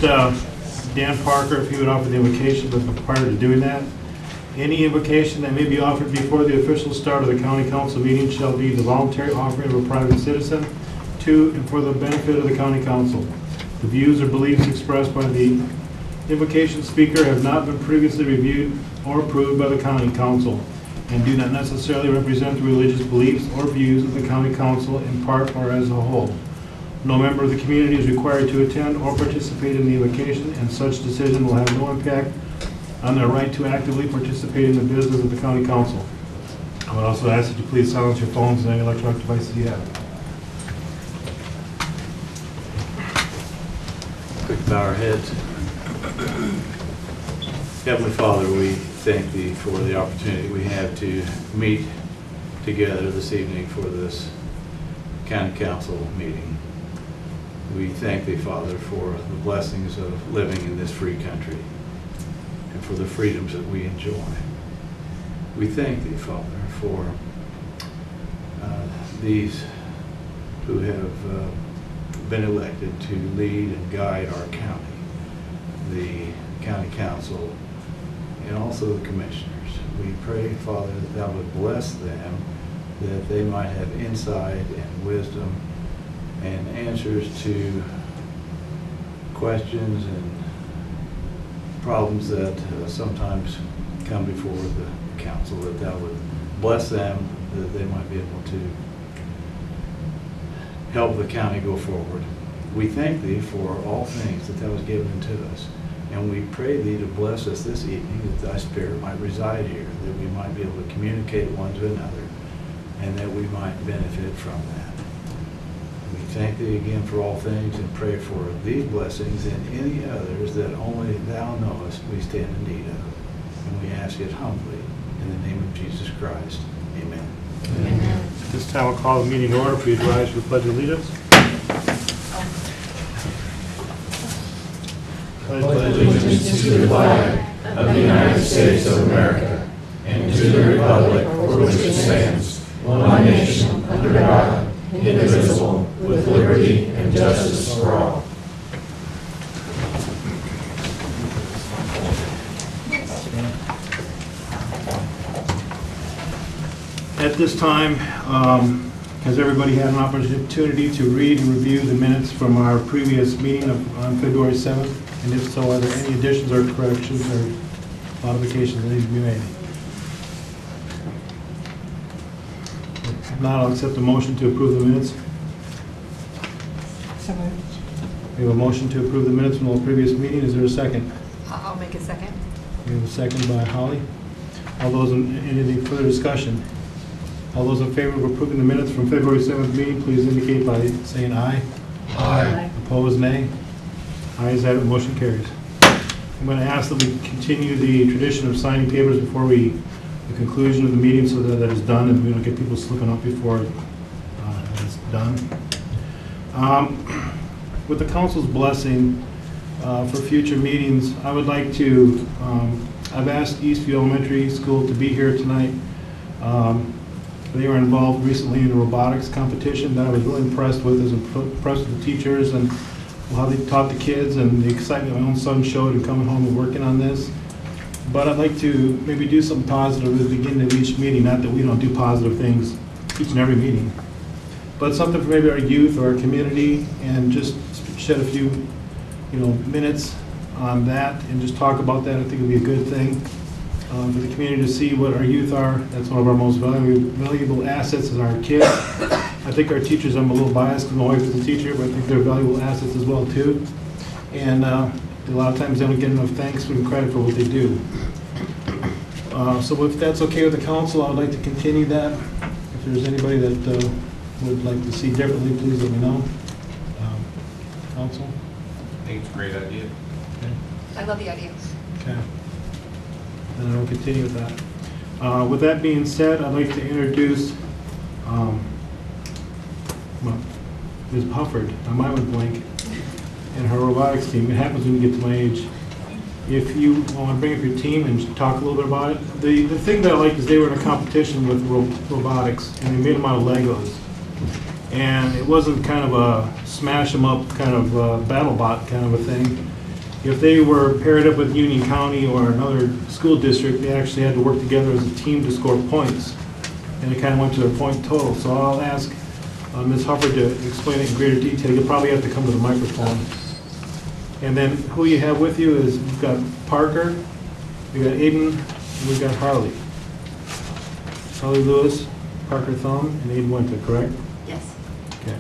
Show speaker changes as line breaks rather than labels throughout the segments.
asked Dan Parker if he would offer the invocation, but prior to doing that, any invocation that may be offered before the official start of the county council meeting shall be the voluntary offering of a private citizen to and for the benefit of the county council. The views or beliefs expressed by the invocation speaker have not been previously reviewed or approved by the county council and do not necessarily represent the religious beliefs or views of the county council in part or as a whole. No member of the community is required to attend or participate in the invocation, and such decision will have no impact on their right to actively participate in the business of the county council. I would also ask that you please silence your phones and any electronic devices you have.
Quick bow our heads. Heavenly Father, we thank Thee for the opportunity we have to meet together this evening for this county council meeting. We thank Thee, Father, for the blessings of living in this free country and for the freedoms that we enjoy. We thank Thee, Father, for these who have been elected to lead and guide our county, the county council, and also the commissioners. We pray, Father, that Thou would bless them, that they might have insight and wisdom and answers to questions and problems that sometimes come before the council, that Thou would bless them, that they might be able to help the county go forward. We thank Thee for all things that Thou hast given to us, and we pray Thee to bless us this evening, that Thy Spirit might reside here, that we might be able to communicate one to another, and that we might benefit from that. We thank Thee again for all things and pray for these blessings and any others that only Thou knowest we stand in need of. And we ask it humbly in the name of Jesus Christ. Amen.
Amen. At this time, I'll call the meeting to order. Please rise for the Pledge of Allegiance.
Pledge allegiance to the flag of the United States of America and to the republic for which it stands, one nation, under God, indivisible, with liberty and justice for all.
At this time, has everybody had an opportunity to read and review the minutes from our previous meeting on February 7th? And if so, are there any additions or corrections or modifications that need to be made? If not, I'll accept a motion to approve the minutes.
So moved.
We have a motion to approve the minutes from the previous meeting. Is there a second?
I'll make a second.
We have a second by Holly. All those any further discussion? All those in favor of approving the minutes from February 7th meeting, please indicate by saying aye.
Aye.
Opposed, nay. Ayes have it, motion carries. I'm going to ask that we continue the tradition of signing papers before the conclusion of the meeting so that that is done and we don't get people slipping up before it's done. With the council's blessing for future meetings, I would like to, I've asked Eastview Elementary School to be here tonight. They were involved recently in a robotics competition that I was really impressed with. I was impressed with the teachers and how they taught the kids and the excitement my own son showed in coming home and working on this. But I'd like to maybe do something positive at the beginning of each meeting. Not that we don't do positive things each and every meeting, but something for maybe our youth or our community, and just shed a few, minutes on that and just talk about that. I think it'd be a good thing for the community to see what our youth are. That's one of our most valuable assets is our kids. I think our teachers, I'm a little biased because my wife is a teacher, but I think they're valuable assets as well too. And a lot of times they don't get enough thanks and credit for what they do. So if that's okay with the council, I would like to continue that. If there's anybody that would like to see differently, please let me know. Council?
I think it's a great idea.
Okay.
I love the idea.
Okay. Then I'll continue with that. With that being said, I'd like to introduce Ms. Pufford. I might would blank. And her robotics team. It happens when you get to my age. If you want to bring up your team and talk a little bit about it. The thing that I like is they were in a competition with robotics, and they made them out of Legos. And it wasn't kind of a smash them up kind of battle bot kind of a thing. if they were paired up with Union County or another school district, they actually had to work together as a team to score points. And it kind of went to their point total. So I'll ask Ms. Hubbard to explain it in greater detail. You'll probably have to come to the microphone. And then who you have with you is, we've got Parker, we've got Aiden, and we've got Harley. Harley Lewis, Parker Thumb, and Aiden Winter, correct?
Yes.
Okay.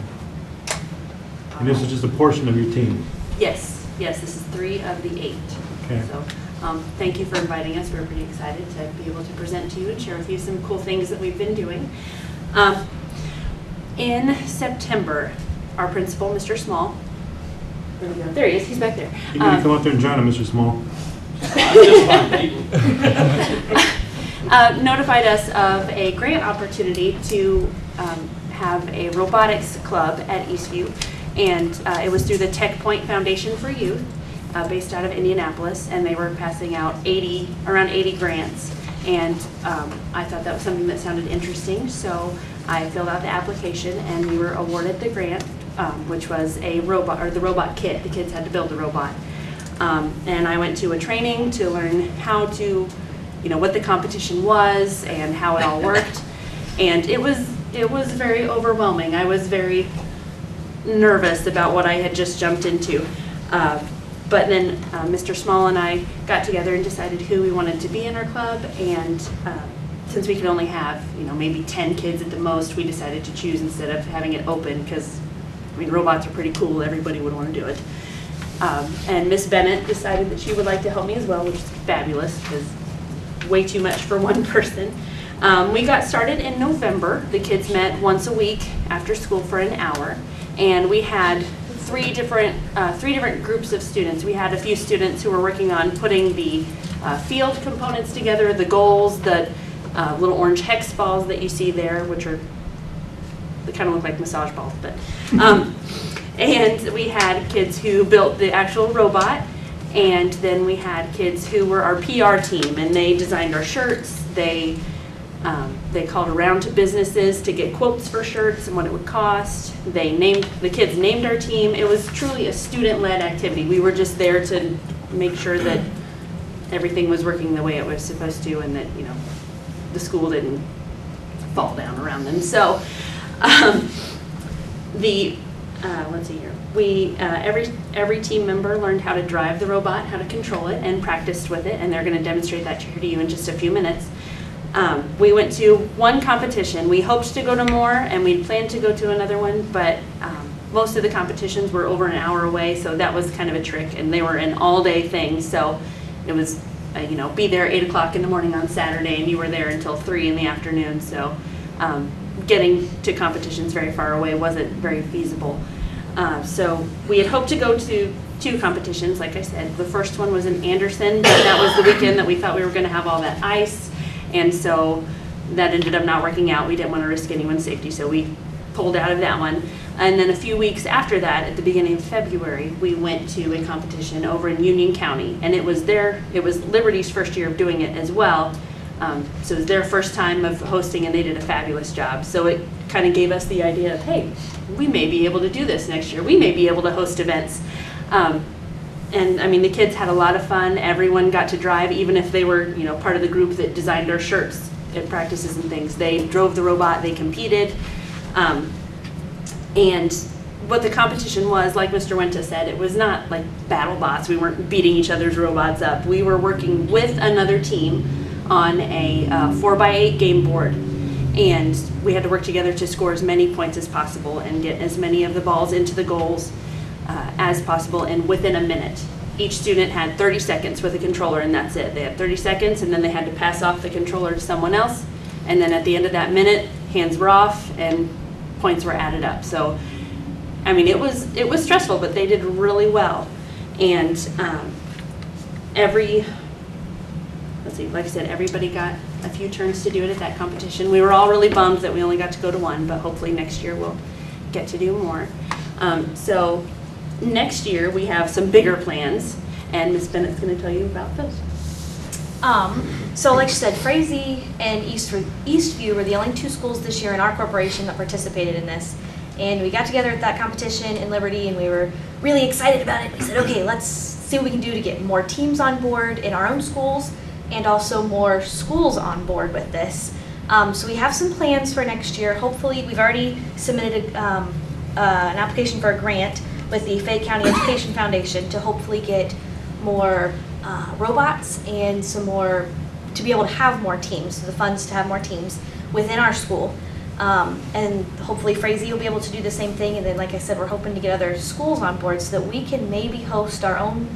And this is just a portion of your team?
Yes, yes, this is 3 of the 8.
Okay.
So, thank you for inviting us. We're pretty excited to be able to present to you and share with you some cool things that we've been doing. In September, our principal, Mr. Small, where'd he go? There he is, he's back there.
You need to come up there and join him, Mr. Small.
Notified us of a grant opportunity to have a robotics club at Eastview, and it was through the Tech Point Foundation for Youth, based out of Indianapolis, and they were passing out around 80 grants, and I thought that was something that sounded interesting, so I filled out the application, and we were awarded the grant, which was a robot, or the robot kit. The kids had to build the robot. And I went to a training to learn how to, what the competition was and how it all worked. And it was very overwhelming. I was very nervous about what I had just jumped into. But then Mr. Small and I got together and decided who we wanted to be in our club. And since we could only have, maybe 10 kids at the most, we decided to choose instead of having it open because, robots are pretty cool. Everybody would want to do it. And Miss Bennett decided that she would like to help me as well, which is fabulous because way too much for one person. We got started in November. The kids met once a week after school for an hour, and we had three different groups of students. We had a few students who were working on putting the field components together, the goals, the little orange hex balls that you see there, which they kind of look like massage balls, but. And we had kids who built the actual robot, and then we had kids who were our PR team, and they designed our shirts. They called around to businesses to get quotes for shirts and what it would cost. The kids named our team. It was truly a student-led activity. We were just there to make sure that everything was working the way it was supposed to, and that the school didn't fall down around them. So let's see here. We every team member learned how to drive the robot, how to control it, and practiced with it. And they're going to demonstrate that to you in just a few minutes. We went to one competition. We hoped to go to more, and we planned to go to another one, but most of the competitions were over an hour away, so that was kind of a trick. And they were an all-day thing, so it was be there 8 o'clock in the morning on Saturday, and you were there until 3 in the afternoon. So. Getting to competitions very far away wasn't very feasible. So we had hoped to go to 2 competitions, like I said. The first one was in Anderson, but that was the weekend that we thought we were going to have all that ice, and so that ended up not working out. We didn't want to risk anyone's safety, so we pulled out of that one. And then a few weeks after that, at the beginning of February, we went to a competition over in Union County, and it was Liberty's first year of doing it as well. So it was their first time of hosting, and they did a fabulous job. So it kind of gave us the idea of, hey, we may be able to do this next year. We may be able to host events. And the kids had a lot of fun. Everyone got to drive, even if they were, part of the group that designed our shirts at practices and things. They drove the robot, they competed. And what the competition was, like Mr. Wenta said, it was not like battle bots. We weren't beating each other's robots up. We were working with another team on a 4x8 game board, and we had to work together to score as many points as possible and get as many of the balls into the goals as possible, and within a minute. Each student had 30 seconds with a controller, and that's it. They had 30 seconds, and then they had to pass off the controller to someone else, and then at the end of that minute, hands were off and points were added up. So it was stressful, but they did really well. And like I said, everybody got a few turns to do it at that competition. We were all really bummed that we only got to go to one, but hopefully next year we'll get to do more. So next year we have some bigger plans, and Ms. Bennett's going to tell you about those.
So like you said, Frazee and Eastview were the only 2 schools this year in our corporation that participated in this. And we got together at that competition in Liberty, and we were really excited about it. We said, okay, let's see what we can do to get more teams on board in our own schools and also more schools on board with this. So we have some plans for next year. Hopefully, we've already submitted an application for a grant with the Fayette County Education Foundation to hopefully get more robots and some more, to be able to have more teams, the funds to have more teams within our school. And hopefully Frazee will be able to do the same thing. And then, like I said, we're hoping to get other schools on board so that we can maybe host our own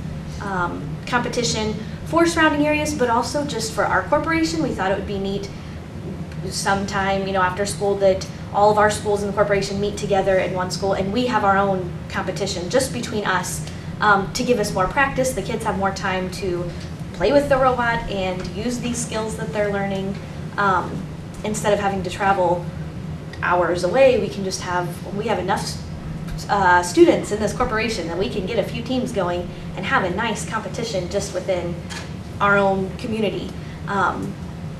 competition for surrounding areas, but also just for our corporation. We thought it would be neat sometime, after school, that all of our schools in the corporation meet together in one school and we have our own competition just between us to give us more practice. The kids have more time to play with the robot and use these skills that they're learning. Instead of having to travel hours away, we can just we have enough students in this corporation that we can get a few teams going and have a nice competition just within our own community.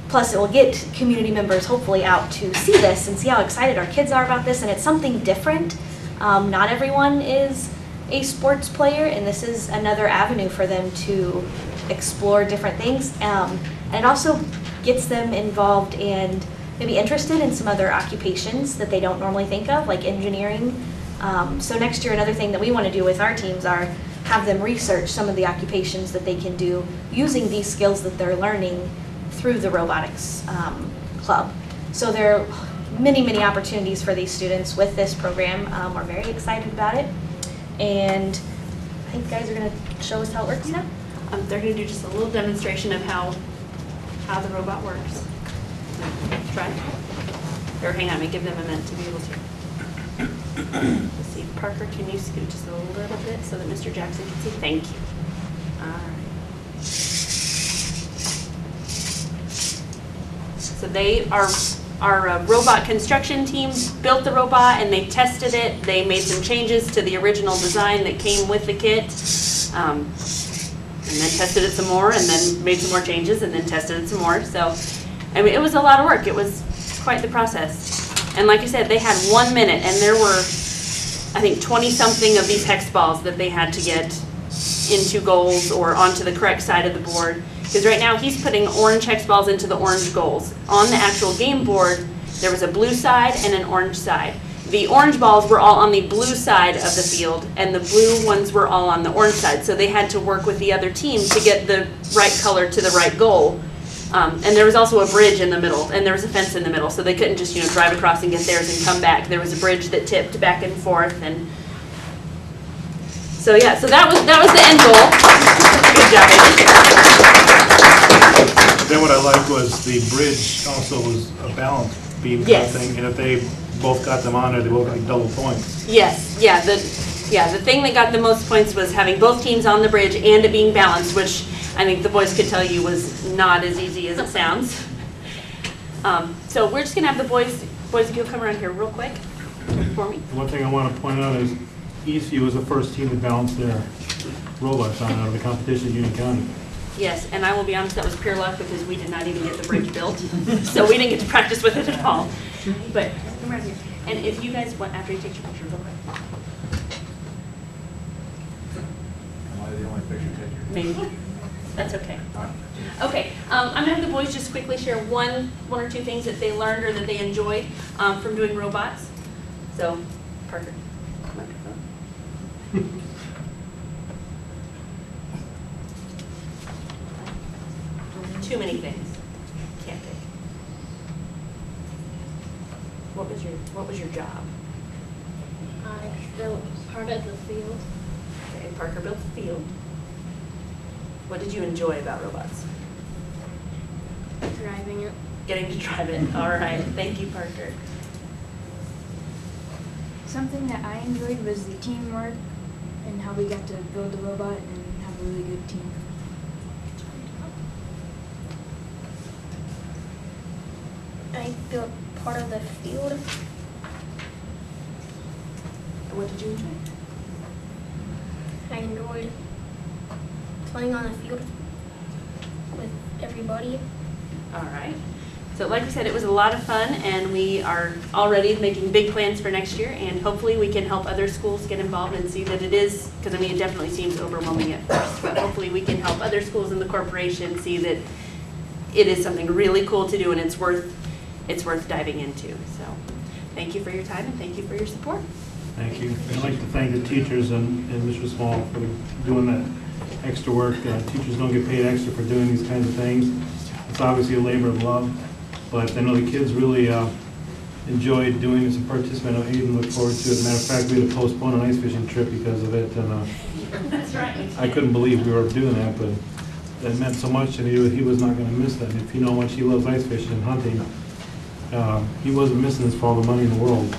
Plus, it will get community members hopefully out to see this and see how excited our kids are about this, and it's something different. Not everyone is a sports player, and this is another avenue for them to explore different things. And it also gets them involved and maybe interested in some other occupations that they don't normally think of, like engineering. So next year, another thing that we want to do with our teams are have them research some of the occupations that they can do using these skills that they're learning through the robotics club. So there are many, many opportunities for these students with this program. We're very excited about it. And I think you guys are going to show us how it works now.
They're going to do just a little demonstration of how the robot works. Try it. Or hang on, let me give them a minute to be able to. Let's see, Parker, can you scoot just a little bit so that Mr. Jackson can see? Thank you. All right. So they our robot construction team built the robot and they tested it. They made some changes to the original design that came with the kit. And then tested it some more and then made some more changes and then tested it some more. So, I mean, it was a lot of work. It was quite the process. And like I said, they had 1 minute and there were, I think, 20-something of these hex balls that they had to get into goals or onto the correct side of the board. Because right now he's putting orange hex balls into the orange goals. On the actual game board, there was a blue side and an orange side. The orange balls were all on the blue side of the field, and the blue ones were all on the orange side. So they had to work with the other team to get the right color to the right goal. And there was also a bridge in the middle, and there was a fence in the middle, so they couldn't just drive across and get theirs and come back. There was a bridge that tipped back and forth, and so yeah. So that was the end goal. Good job, baby.
Then what I liked was the bridge also was a balance beam kind
Yes.
of thing, and if they both got them on there, they both got double points.
Yes, yeah. The thing that got the most points was having both teams on the bridge and it being balanced, which I think the boys could tell you was not as easy as it sounds. So we're just gonna have the boys, if you'll come around here real quick for me.
One thing I want to point out is Eastview was the first team to balance their robots on out of the competition in Union County.
Yes, and I will be honest, that was pure luck because we did not even get the bridge built. So we didn't get to practice with it at all. But come around here. And if you guys want, after you take your picture, real quick.
Am I the only picture taker?
Maybe. That's okay. Okay, I'm gonna have the boys just quickly share one or two things that they learned or that they enjoyed from doing robots. So, Parker, microphone. Too many things. Can't pick. What was your job?
I built part of the field.
Okay, Parker built the field. What did you enjoy about robots?
Driving it.
Getting to drive it. All right. Thank you, Parker.
Something that I enjoyed was the teamwork and how we got to build the robot and have a really good team.
I built part of the field.
What did you enjoy?
I enjoyed playing on the field with everybody.
All right. So like I said, it was a lot of fun, and we are already making big plans for next year, and hopefully we can help other schools get involved and see that it is, because I mean, it definitely seems overwhelming at first, but hopefully we can help other schools in the corporation see that it is something really cool to do, and it's worth diving into. So thank you for your time, and thank you for your support.
Thank you. I'd like to thank the teachers and Mr. Small for doing that extra work. Teachers don't get paid extra for doing these kinds of things. It's obviously a labor of love, but I know the kids really enjoyed doing this and participating. I even look forward to it. Matter of fact, we had to postpone an ice fishing trip because of it, and
That's right.
I couldn't believe we were doing that, but that meant so much, and he was not going to miss that. If you know how much he loves ice fishing and hunting, he wasn't missing this for all the money in the world.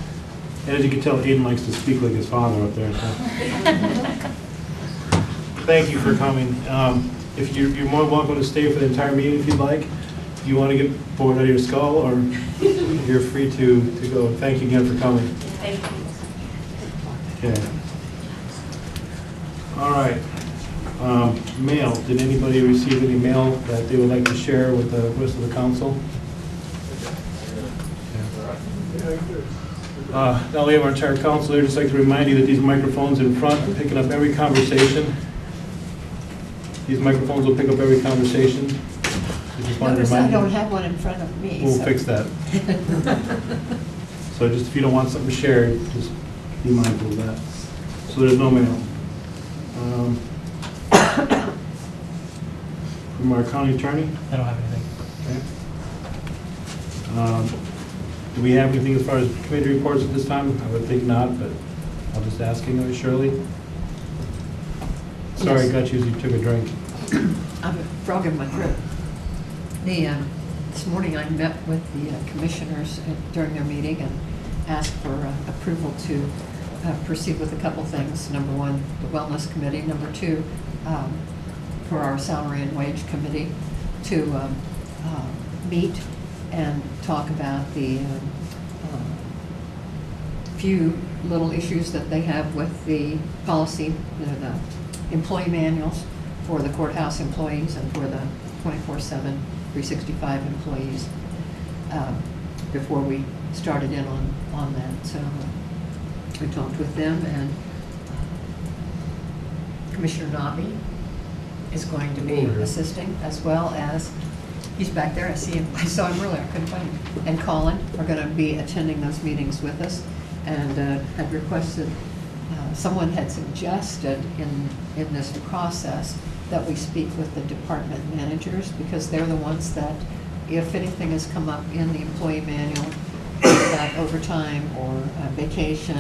And as you can tell, Aiden likes to speak like his father up there. So. Thank you for coming. If you're more than welcome to stay for the entire meeting if you'd like. If you want to get bored out of your skull, or you're free to go. Thank you again for coming.
Thank you.
Okay. All right. Mail. Did anybody receive any mail that they would like to share with the rest of the council? Now we have our entire council here. Just like to remind you that these microphones in front are picking up every conversation. These microphones will pick up every conversation. Just wanted to
Notice I
remind you.
don't have one in front of me.
We'll
so-
fix that. So just if you don't want something shared, just be mindful of that. So there's no mail. From our county attorney?
I don't have anything.
Okay. Do we have anything as far as committee reports at this time? I would think not, but I'll just ask you, Shirley. Sorry,
Yes.
got you as you took a drink.
I have a frog in my throat. This morning I met with the commissioners during their meeting and asked for approval to proceed with a couple things. Number one, the wellness committee. Number two, for our salary and wage committee to meet and talk about the few little issues that they have with the policy, the employee manuals for the courthouse employees and for the 24/7, 365 employees before we started in on that. So we talked with them, and Commissioner Nobby is going to be assisting, as well as, he's back there, I see him, I saw him earlier, I couldn't find him. And Colin are going to be attending those meetings with us, and had requested, someone had suggested in this process that we speak with the department managers, because they're the ones that, if anything has come up in the employee manual, about overtime or vacation,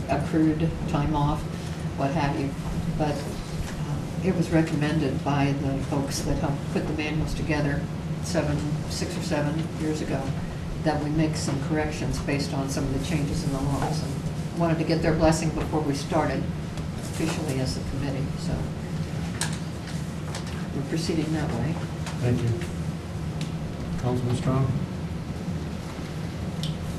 accrued time off, what have you. But it was recommended by the folks that helped put the manuals together 6 or 7 years ago, that we make some corrections based on some of the changes in the laws. And wanted to get their blessing before we started officially as a committee, so we're proceeding that way.
Thank you. Councilman Strong?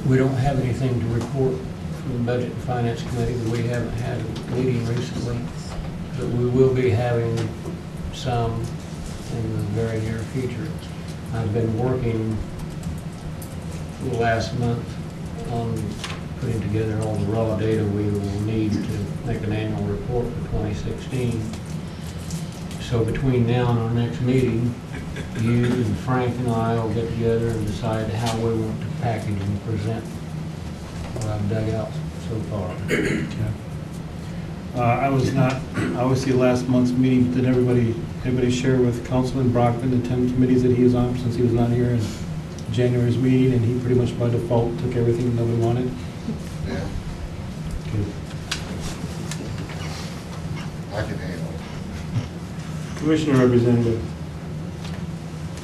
We don't have anything to report from the Budget and Finance Committee. We haven't had a meeting recently, but we will be having some in the very near future. I've been working the last month on putting together all the raw data we will need to make an annual report for 2016. So between now and our next meeting, you and Frank and I will get together and decide how we want to package and present what I've dug out so far.
I was not, obviously, last month's meeting, did everybody share with Councilman Brockman the 10 committees that he is on, since he was not here in January's meeting, and he pretty much by default took everything that we wanted?
Yeah,
Okay.
I can handle it.
Commissioner representative.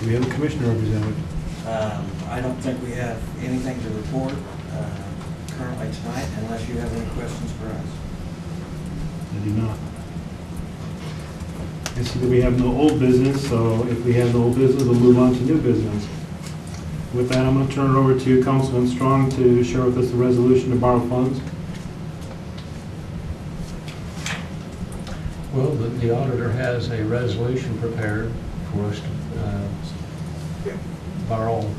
Do we have a commissioner representative?
I don't think we have anything to report currently tonight, unless you have any questions for us.
I do not. I see that we have no old business, so if we have no old business, we'll move on to new business. With that, I'm going to turn it over to Councilman Strong to share with us the resolution to borrow funds.
Well, the auditor has a resolution prepared for us to borrow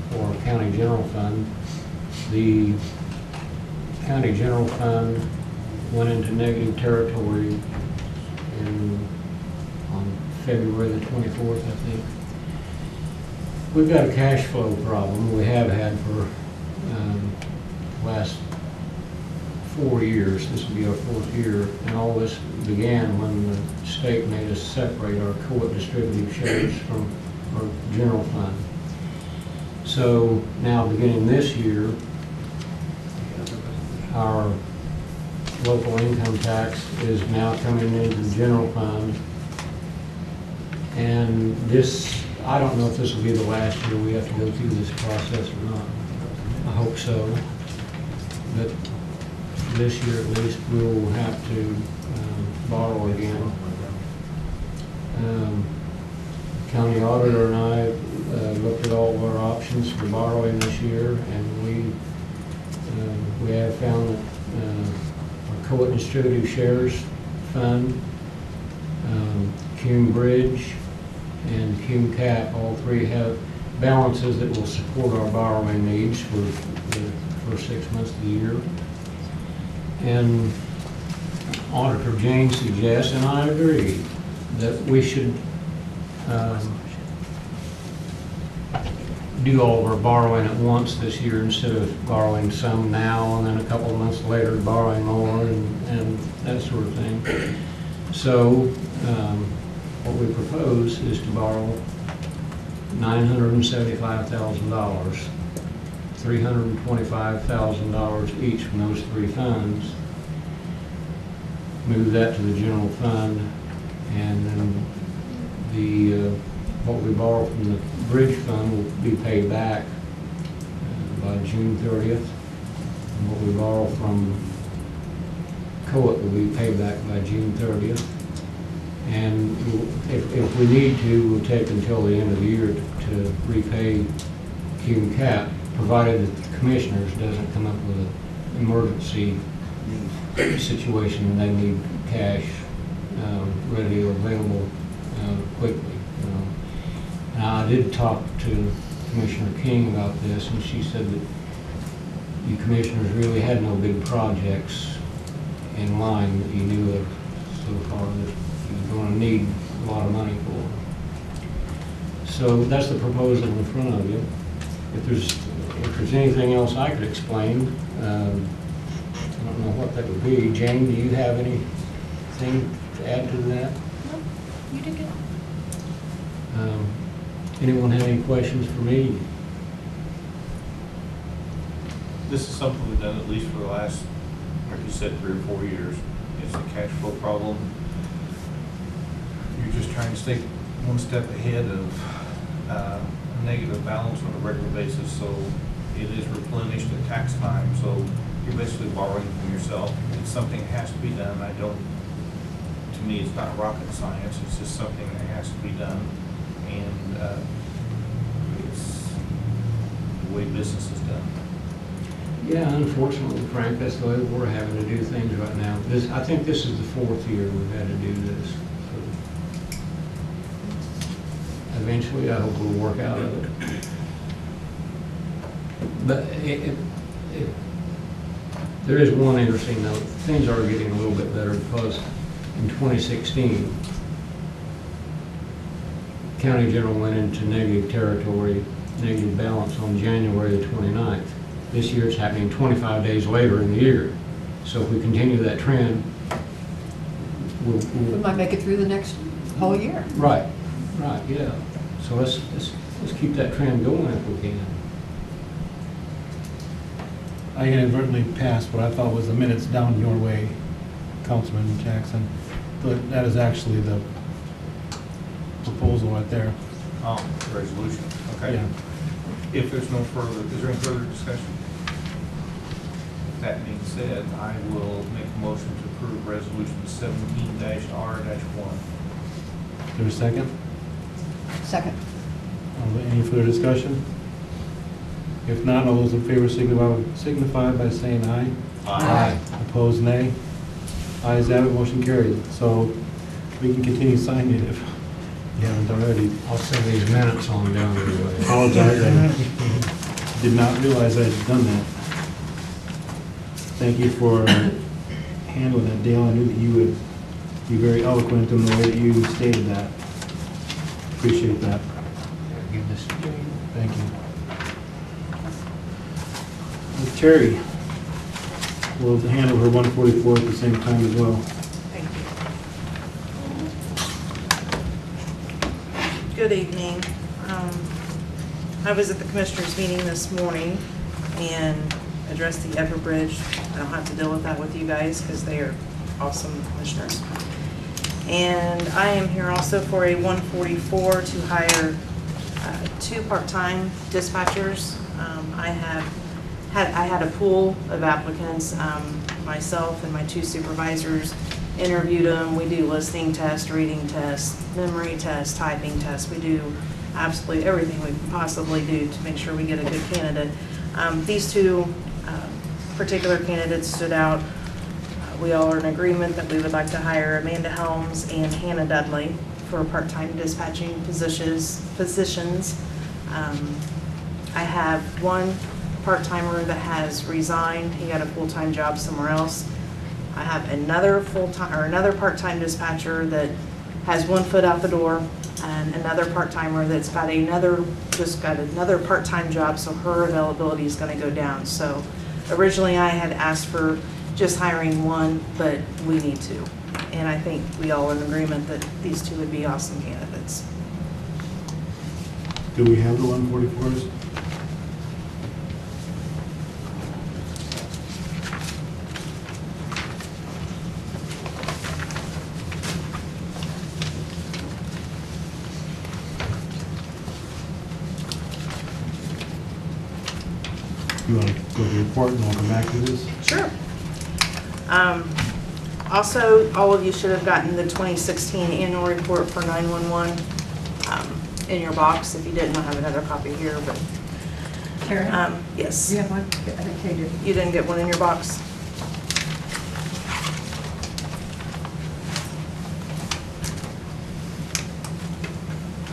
for county general fund. The county general fund went into negative territory on February the 24th, I think. We've got a cash flow problem we have had for last 4 years. This will be our 4th year, and all this began when the state made us separate our co-op distributive shares from our general fund. So now, beginning this year, our local income tax is now coming into the general fund. And this, I don't know if this will be the last year we have to go through this process or not. I hope so. But this year at least, we will have to borrow again. County auditor and I looked at all of our options for borrowing this year, and we have found that our co-op distributive shares fund, Cume Bridge, and Cume Cap, all three have balances that will support our borrowing needs for the first 6 months of the year. And Auditor Jane suggests, and I agree, that we should do all of our borrowing at once this year instead of borrowing some now and then a couple of months later borrowing more and that sort of thing. So what we propose is to borrow $975,000, $325,000 each from those three funds, move that to the general fund, and then what we borrow from the bridge fund will be paid back by June 30th. And what we borrow from COIT will be paid back by June 30th. And if we need to, we'll take until the end of the year to repay Cume Cap, provided that the commissioners doesn't come up with an emergency situation and they need cash ready or available quickly. Now, I did talk to Commissioner King about this, and she said that you commissioners really had no big projects in line that you knew of so far that you're going to need a lot of money for. So that's the proposal in front of you. If there's anything else I could explain, I don't know what that would be. Jane, do you have anything to add to that?
No, you did good.
Anyone have any questions for me?
This is something we've done at least for the last, like you said, 3 or 4 years. It's a cash flow problem. You're just trying to stay one step ahead of a negative balance on a regular basis, so it is replenished at tax time, so you're basically borrowing from yourself. It's something that has to be done. To me, it's not rocket science, it's just something that has to be done. And it's the way business is done.
Yeah, unfortunately, Frank, that's the way we're having to do things right now. I think this is the 4th year we've had to do this. So eventually, I hope we'll work out of it. But there is one interesting note. Things are getting a little bit better because in 2016, County General went into negative territory, negative balance on January the 29th. This year it's happening 25 days later in the year. So if we continue that trend, we'll
We might make it through the next whole year.
Right, yeah. So let's keep that trend going if we can.
I inadvertently passed what I thought was the minutes down your way, Councilman Jackson. But that is actually the proposal right there.
Oh, the resolution, okay.
Yeah.
If there's no further, is there any further discussion? That being said, I will make a motion to approve resolution 17-R-1.
Is there a second?
Second.
Any further discussion? If not, all those in favor signify by saying aye.
Aye.
Opposed, nay. Ayes have it, motion carried. So we can continue signing it if you haven't already.
I'll send these minutes on down to you.
Apologize, I did not realize I had done that. Thank you for handling that, Dale. I knew that you would be very eloquent in the way that you stated that. Appreciate that.
Give this to Jane.
Thank you. Terry will handle her 144 at the same time as well.
Thank you. Good evening. I was at the commissioners' meeting this morning and addressed the Everbridge. I don't have to deal with that with you guys because they are awesome commissioners. And I am here also for a 144 to hire 2 part-time dispatchers. I had a pool of applicants. Myself and my 2 supervisors interviewed them. We do listening tests, reading tests, memory tests, typing tests. We do absolutely everything we can possibly do to make sure we get a good candidate. These 2 particular candidates stood out. We all are in agreement that we would like to hire Amanda Helms and Hannah Dudley for part-time dispatching positions. I have 1 part-timer that has resigned. He got a full-time job somewhere else. I have another part-time dispatcher that has 1 foot out the door, and another part-timer that's got another part-time job, so her availability is going to go down. So originally I had asked for just hiring 1, but we need 2. And I think we all are in agreement that these 2 would be awesome candidates.
Do we have the 144s? You want to go to the report and we'll come back to this?
Sure. Also, all of you should have gotten the 2016 annual report for 911 in your box. If you didn't, I have another copy here, but
Karen?
yes.
You have one? I think they did.
You didn't get one in your box?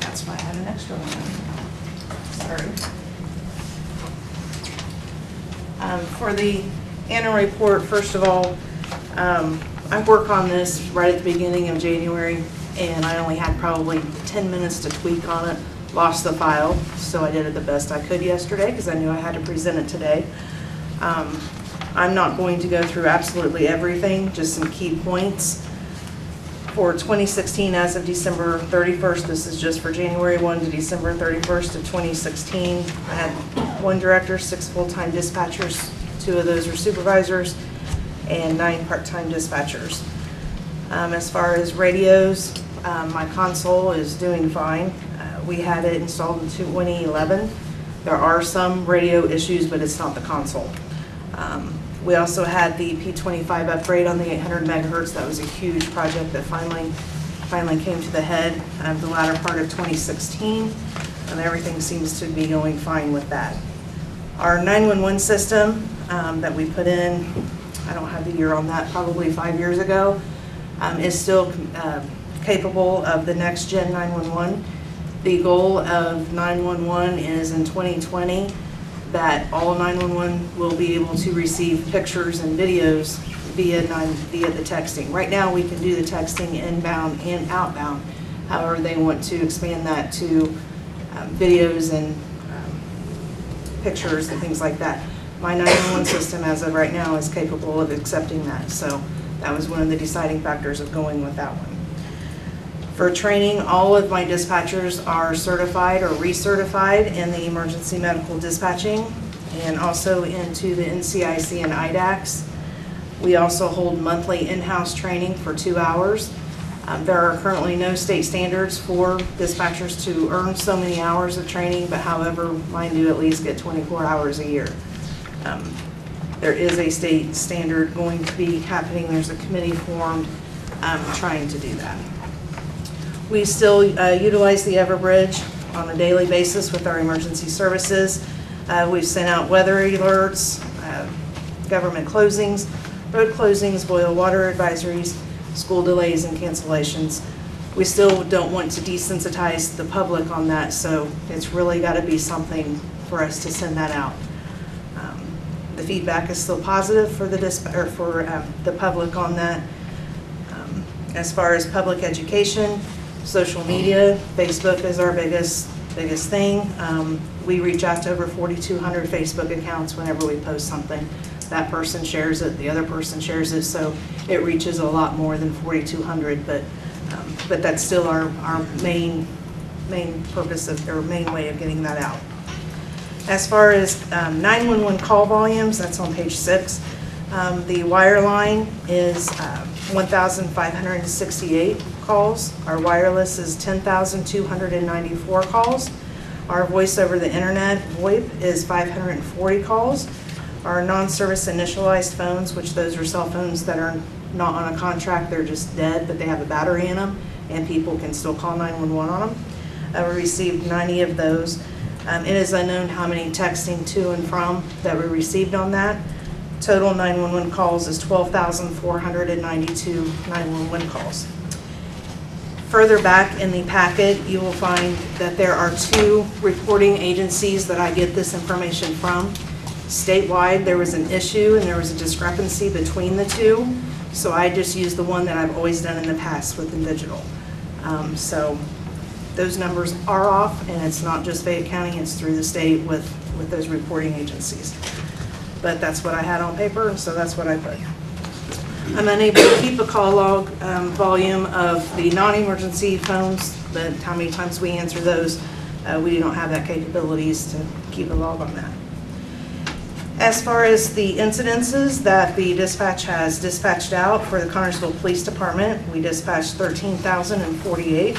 That's why I had an extra one. Sorry. For the annual report, first of all, I work on this right at the beginning of January, and I only had probably 10 minutes to tweak on it. Lost the file, so I did it the best I could yesterday because I knew I had to present it today. I'm not going to go through absolutely everything, just some key points. For 2016, as of December 31st, this is just for January 1 to December 31st of 2016. I had 1 director, 6 full-time dispatchers, 2 of those are supervisors, and 9 part-time dispatchers. As far as radios, my console is doing fine. We had it installed in 2011. There are some radio issues, but it's not the console. We also had the P25 upgrade on the 800 megahertz. That was a huge project that finally came to the head the latter part of 2016, and everything seems to be going fine with that. Our 911 system that we put in, I don't have the year on that, probably 5 years ago, is still capable of the next gen 911. The goal of 911 is in 2020 that all 911 will be able to receive pictures and videos via the texting. Right now we can do the texting inbound and outbound. However, they want to expand that to videos and pictures and things like that. My 911 system as of right now is capable of accepting that, so that was one of the deciding factors of going with that one. For training, all of my dispatchers are certified or recertified in the emergency medical dispatching and also into the NCIC and IDACS. We also hold monthly in-house training for 2 hours. There are currently no state standards for dispatchers to earn so many hours of training, but however, mine do at least get 24 hours a year. There is a state standard going to be happening. There's a committee formed trying to do that. We still utilize the Everbridge on a daily basis with our emergency services. We've sent out weather alerts, government closings, road closings, boil water advisories, school delays and cancellations. we still don't want to desensitize the public on that, so it's really got to be something for us to send that out. The feedback is still positive for the the public on that. As far as public education, social media, Facebook is our biggest thing. We reach out to over 4,200 Facebook accounts whenever we post something. That person shares it, the other person shares it, so it reaches a lot more than 4,200, but that's still our main purpose or main way of getting that out. As far as 911 call volumes, that's on page 6. The wire line is 1,568 calls. Our wireless is 10,294 calls. Our voice over the internet, VoIP, is 540 calls. Our non-service initialized phones, which those are cell phones that are not on a contract, they're just dead, but they have a battery in them, and people can still call 911 on them. We received 90 of those. It is unknown how many texting to and from that we received on that. Total 911 calls is 12,492 911 calls. Further back in the packet, you will find that there are 2 reporting agencies that I get this information from. Statewide, there was an issue and there was a discrepancy between the 2, so I just used the one that I've always done in the past within digital. So those numbers are off, and it's not just Fayette County, it's through the state with those reporting agencies. But that's what I had on paper, so that's what I put. I'm unable to keep a call log volume of the non-emergency phones, but how many times we answer those, we don't have that capabilities to keep a log on that. As far as the incidences that the dispatch has dispatched out for the Connersville Police Department, we dispatched 13,048.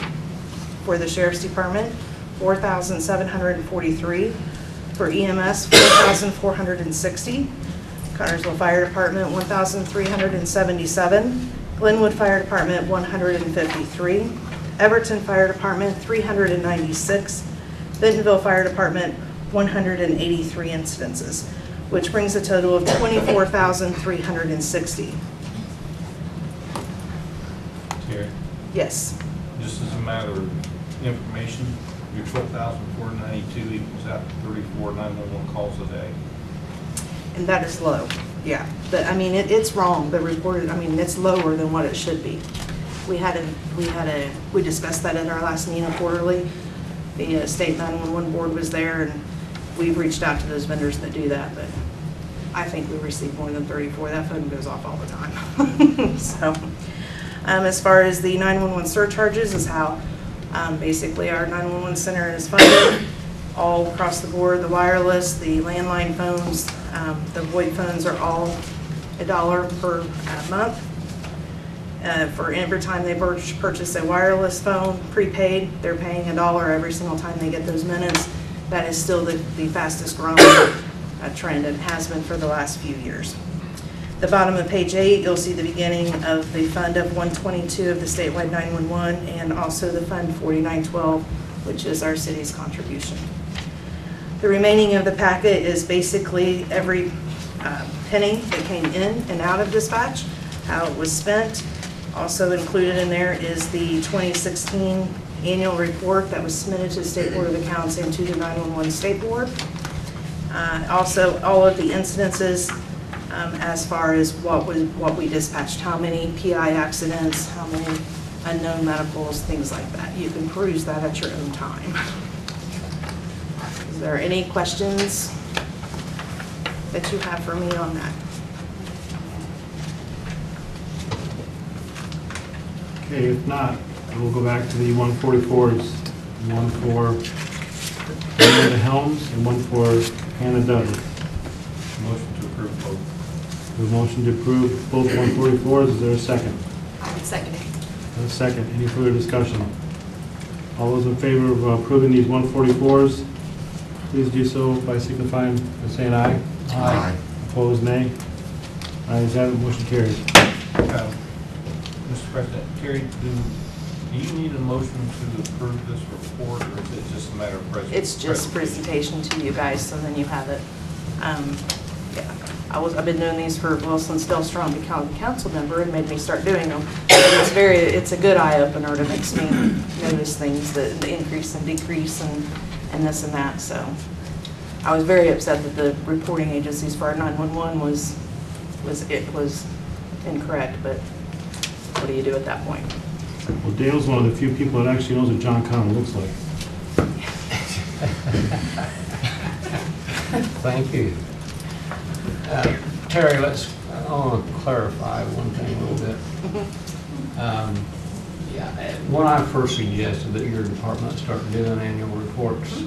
For the Sheriff's Department, 4,743. For EMS, 4,460. Connersville Fire Department, 1,377. Glenwood Fire Department, 153. Everton Fire Department, 396. Bentonville Fire Department, 183 incidences, which brings a total of 24,360.
Terry,
Yes.
just as a matter of information, your 12,492 equals out to 34 911 calls a day.
And that is low, yeah. But I mean, it's wrong, the reported, I mean, it's lower than what it should be. We discussed that at our last NENA quarterly. The state 911 board was there, and we've reached out to those vendors that do that, but I think we received more than 34. That phone goes off all the time. So, as far as the 911 surcharges is how basically our 911 center is funded all across the board. The wireless, the landline phones, the VoIP phones are all $1 per month. For every time they purchase a wireless phone prepaid, they're paying $1 every single time they get those minutes. That is still the fastest growing trend, and has been for the last few years. The bottom of page 8, you'll see the beginning of the fund of 122 of the statewide 911, and also the fund 4912, which is our city's contribution. The remaining of the packet is basically every penny that came in and out of dispatch, how it was spent. Also included in there is the 2016 annual report that was submitted to the State Board of Accounts and to the 911 State Board. Also, all of the incidences as far as what we dispatched, how many PI accidents, how many unknown medicals, things like that. You can peruse that at your own time. Is there any questions that you have for me on that?
Okay, if not, we'll go back to the 144s. One for Hannah Helms and one for Hannah Dudley.
Motion to approve both.
The motion to approve both 144s, is there a second?
I would second it.
A second. Any further discussion? All those in favor of approving these 144s, please do so by signifying by saying aye.
Aye.
Opposed, nay. Ayes have it, motion carries.
Mr. President, Terry, do you need a motion to approve this report, or is it just a matter of presentation?
It's just presentation to you guys, so then you have it. Yeah, I've been doing these for, well, since Dale Strong became a council member and made me start doing them. It's a good eye opener that makes me notice things, the increase and decrease and this and that, so. I was very upset that the reporting agencies for our 911 was incorrect, but what do you do at that point?
Well, Dale's one of the few people that actually knows what John Connor looks like.
Thank you. Terry, I want to clarify one thing a little bit. When I first suggested that your department start doing annual reports,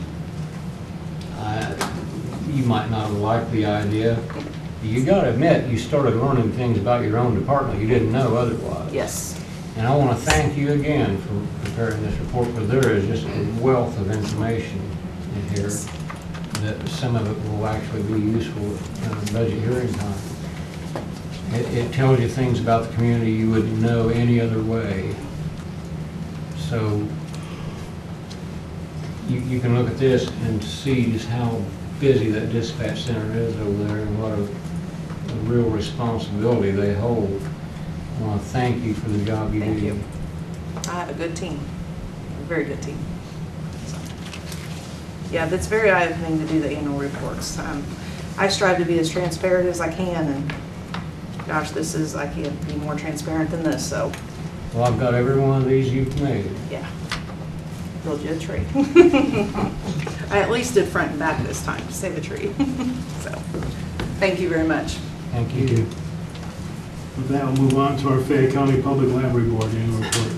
you might not have liked the idea. You got to admit, you started learning things about your own department you didn't know otherwise.
Yes.
And I want to thank you again for preparing this report, because there is just a wealth of information in here that some of it will actually be useful at budget hearing time. It tells you things about the community you wouldn't know any other way. So you can look at this and see just how busy that dispatch center is over there and what a real responsibility they hold. I want to thank you for the job you do.
Thank you. I have a good team, a very good team. So, yeah, it's very eye-opening to do the annual reports. I strive to be as transparent as I can, and gosh, I can't be more transparent than this, so.
Well, I've got every one of these you've made.
Yeah, build you a tree. I at least did front and back this time to save a tree. So, thank you very much.
Thank you.
With that, we'll move on to our Fayette County Public Library Board annual report.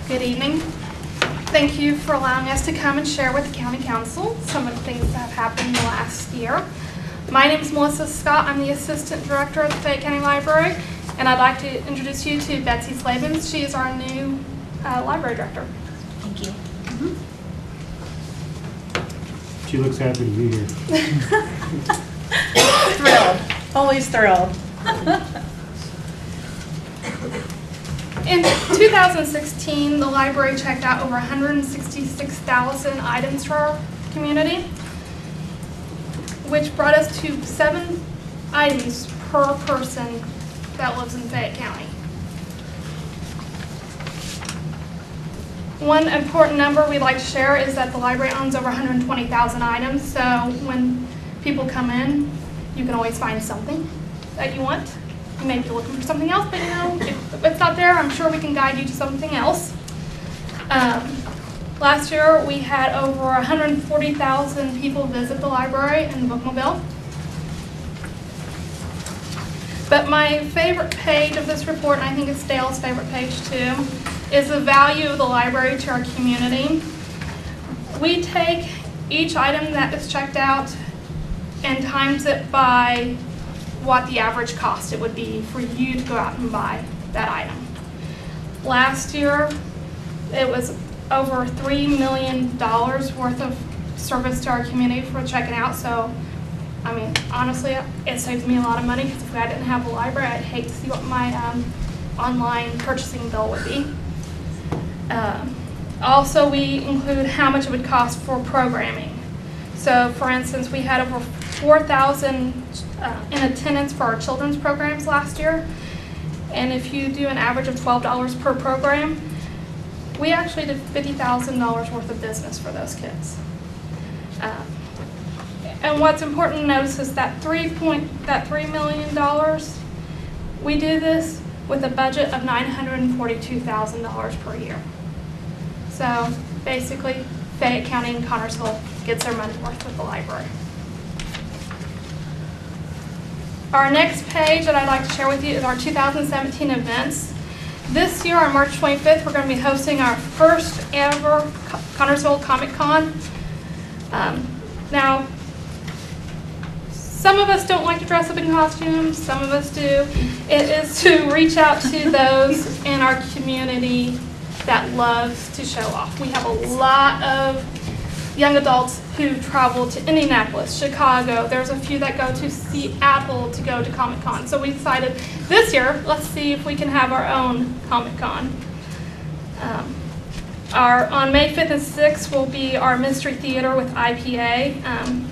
Good evening. Thank you for allowing us to come and share with the County Council some of the things that have happened in the last year. My name is Melissa Scott. I'm the Assistant Director of the Fayette County Library, and I'd like to introduce you to Betsy Slavens. She is our new Library Director.
Thank you.
She looks happy to be here.
Thrilled, always thrilled.
In 2016, the library checked out over 166,000 items for our community, which brought us to 7 items per person that lives in Fayette County. One important number we'd like to share is that the library owns over 120,000 items, so when people come in, you can always find something that you want. You may be looking for something else, but if it's not there, I'm sure we can guide you to something else. Last year, we had over 140,000 people visit the library in the bookmobile. But my favorite page of this report, and I think it's Dale's favorite page too, is the value of the library to our community. We take each item that is checked out and times it by what the average cost it would be for you to go out and buy that item. Last year, it was over $3 million worth of service to our community for checking out. So, I mean, honestly, it saves me a lot of money, because if I didn't have a library, I'd hate to see what my online purchasing bill would be. Also, we include how much it would cost for programming. So, for instance, we had over 4,000 in attendance for our children's programs last year. And if you do an average of $12 per program, we actually did $50,000 worth of business for those kids. And what's important to notice is that $3 million, we do this with a budget of $942,000 per year. So basically, Fayette County and Connersville gets their money worth with the library. Our next page that I'd like to share with you is our 2017 events. This year, on March 25th, we're going to be hosting our first ever Connersville Comic Con. Now, some of us don't like to dress up in costumes, some of us do. It is to reach out to those in our community that loves to show off. We have a lot of young adults who travel to Indianapolis, Chicago. There's a few that go to Seattle to go to Comic Con. So we decided this year, let's see if we can have our own Comic Con. On May 5th and 6th will be our Mystery Theater with IPA.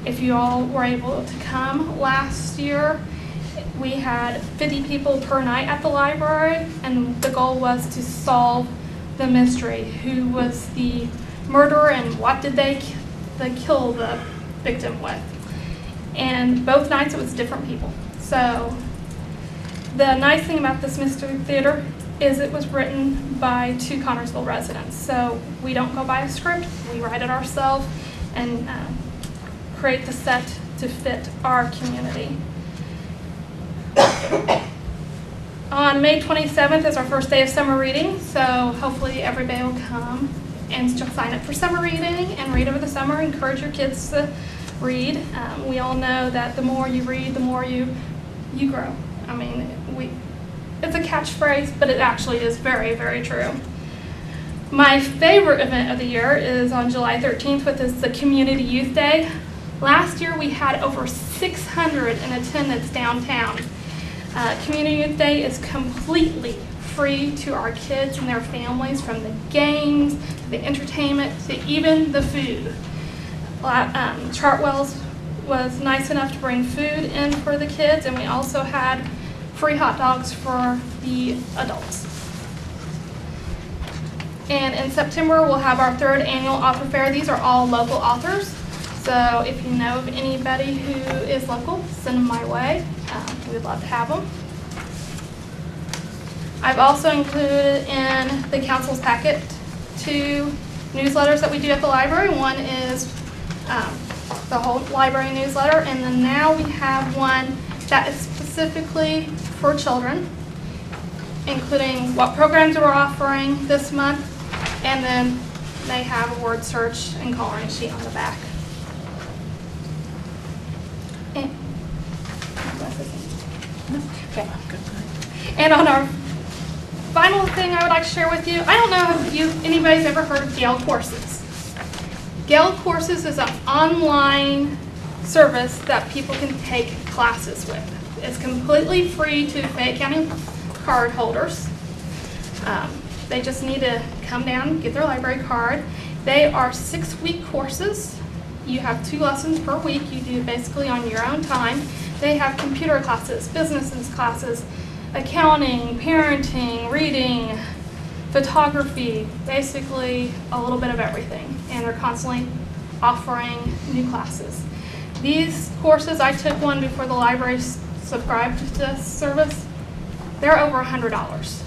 If you all were able to come last year, we had 50 people per night at the library, and the goal was to solve the mystery. Who was the murderer and what did they kill the victim with? And both nights it was different people. So the nice thing about this Mystery Theater is it was written by 2 Connersville residents. So we don't go by a script, we write it ourselves and create the set to fit our community. On May 27th is our first day of summer reading, so hopefully everybody will come and sign up for summer reading and read over the summer. Encourage your kids to read. We all know that the more you read, the more you grow. I mean, it's a catchphrase, but it actually is very, very true. My favorite event of the year is on July 13th, which is the Community Youth Day. Last year we had over 600 in attendance downtown. Community Youth Day is completely free to our kids and their families, from the games, to the entertainment, to even the food. Chartwell's was nice enough to bring food in for the kids, and we also had free hot dogs for the adults. And in September, we'll have our 3rd annual author fair. These are all local authors. So if you know of anybody who is local, send them my way. We would love to have them. I've also included in the council's packet 2 newsletters that we do at the library. One is the whole library newsletter, and then now we have one that is specifically for children, including what programs we're offering this month, and then they have a word search and coloring sheet on the back. And on our final thing I would like to share with you, I don't know if anybody's ever heard of Gale Courses. Gale Courses is an online service that people can take classes with. It's completely free to Fayette County card holders. They just need to come down, get their library card. They are 6-week courses. You have 2 lessons per week. You do basically on your own time. They have computer classes, business classes, accounting, parenting, reading, photography, basically a little bit of everything. And they're constantly offering new classes. These courses, I took one before the library subscribed to this service. They're over $100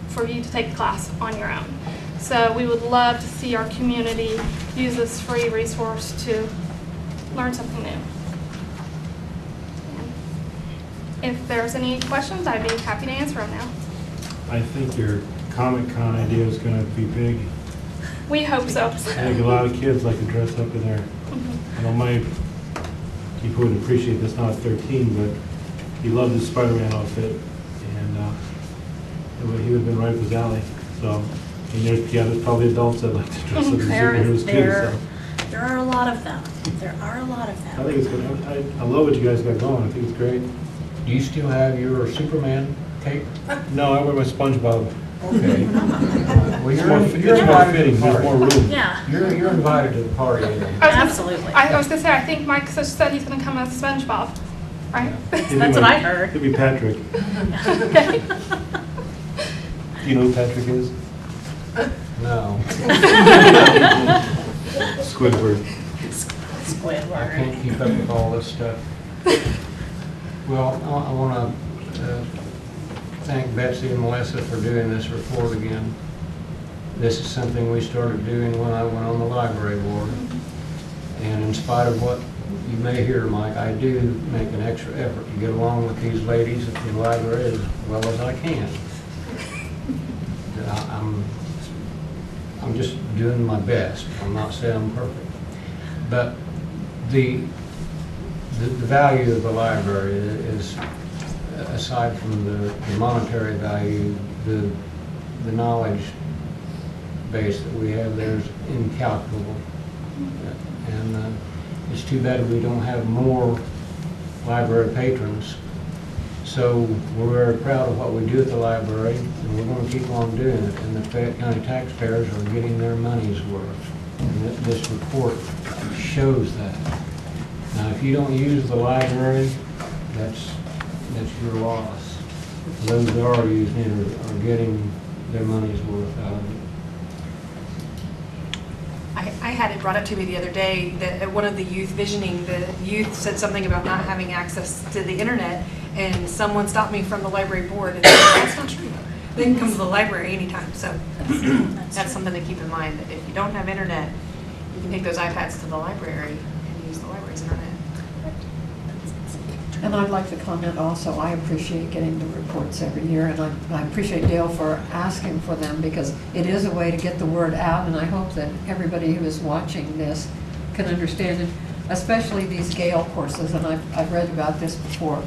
for you to take a class on your own. So we would love to see our community use this free resource to learn something new. If there's any questions, I'd be happy to answer them now.
I think your Comic-Con idea is going to be big.
We hope so.
I think a lot of kids like to dress up in there. I know my keeper would appreciate this, not at 13, but he loved his Spider-Man outfit, and he would have been right up his alley. So, and there's probably adults that like to dress up as superheroes too. So.
There are a lot of them. There are a lot of them.
I think it's good. I love what you guys got going. I think it's great.
Do you still have your Superman cape?
No, I wear my SpongeBob.
Okay. Well,
It's
you're
more
invited to
fitting,
the
there's
party.
more room.
Yeah.
You're invited to the party.
Absolutely.
I was going to say, I think Mike said he's going to come as SpongeBob, right?
That's what I heard.
It'd be Patrick.
Okay.
Do you know who Patrick is?
No.
Squidward.
I can't keep up with all this stuff. Well, I want to thank Betsy and Melissa for doing this report again. This is something we started doing when I went on the library board. And in spite of what you may hear, Mike, I do make an extra effort to get along with these ladies at the library as well as I can. I'm just doing my best. I'm not saying I'm perfect. But the value of the library is, aside from the monetary value, the knowledge base that we have there is incalculable. And it's too bad we don't have more library patrons So we're very proud of what we do at the library, and we're going to keep on doing it, and the Fayette County taxpayers are getting their money's worth. And this report shows that. Now, if you don't use the library, that's your loss. Those that are using it are getting their money's worth out of it.
I had it brought up to me the other day that at one of the youth visioning, the youth said something about not having access to the internet, and someone stopped me from the library board and said, that's not true. They can come to the library anytime, so that's something to keep in mind, that if you don't have internet, you can take those iPads to the library and use the library's internet.
And I'd like to comment also, I appreciate getting the reports every year, and I appreciate Dale for asking for them, because it is a way to get the word out, and I hope that everybody who is watching this can understand it, especially these Gale courses, and I've read about this before.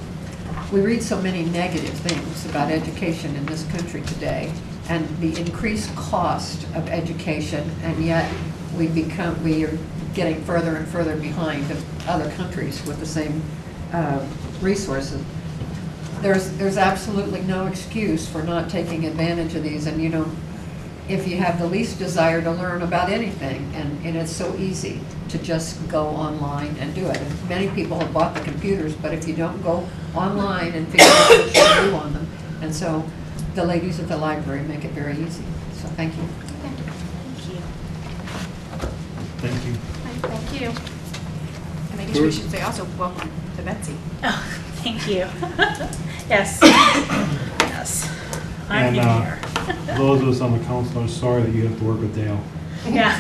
We read so many negative things about education in this country today, and the increased cost of education, and yet we are getting further and further behind other countries with the same resources. There's absolutely no excuse for not taking advantage of these, and if you have the least desire to learn about anything, and it's so easy to just go online and do it. And many people have bought the computers, but if you don't go online and figure out what you do on them, and so the ladies at the library make it very easy. So thank you.
Thank you.
Thank you.
Thank you. And I guess we should say also welcome to Betsy.
Oh, thank you. Yes. Yes. I'm
And
here.
those of us on the council are sorry that you have to work with Dale.
Yeah.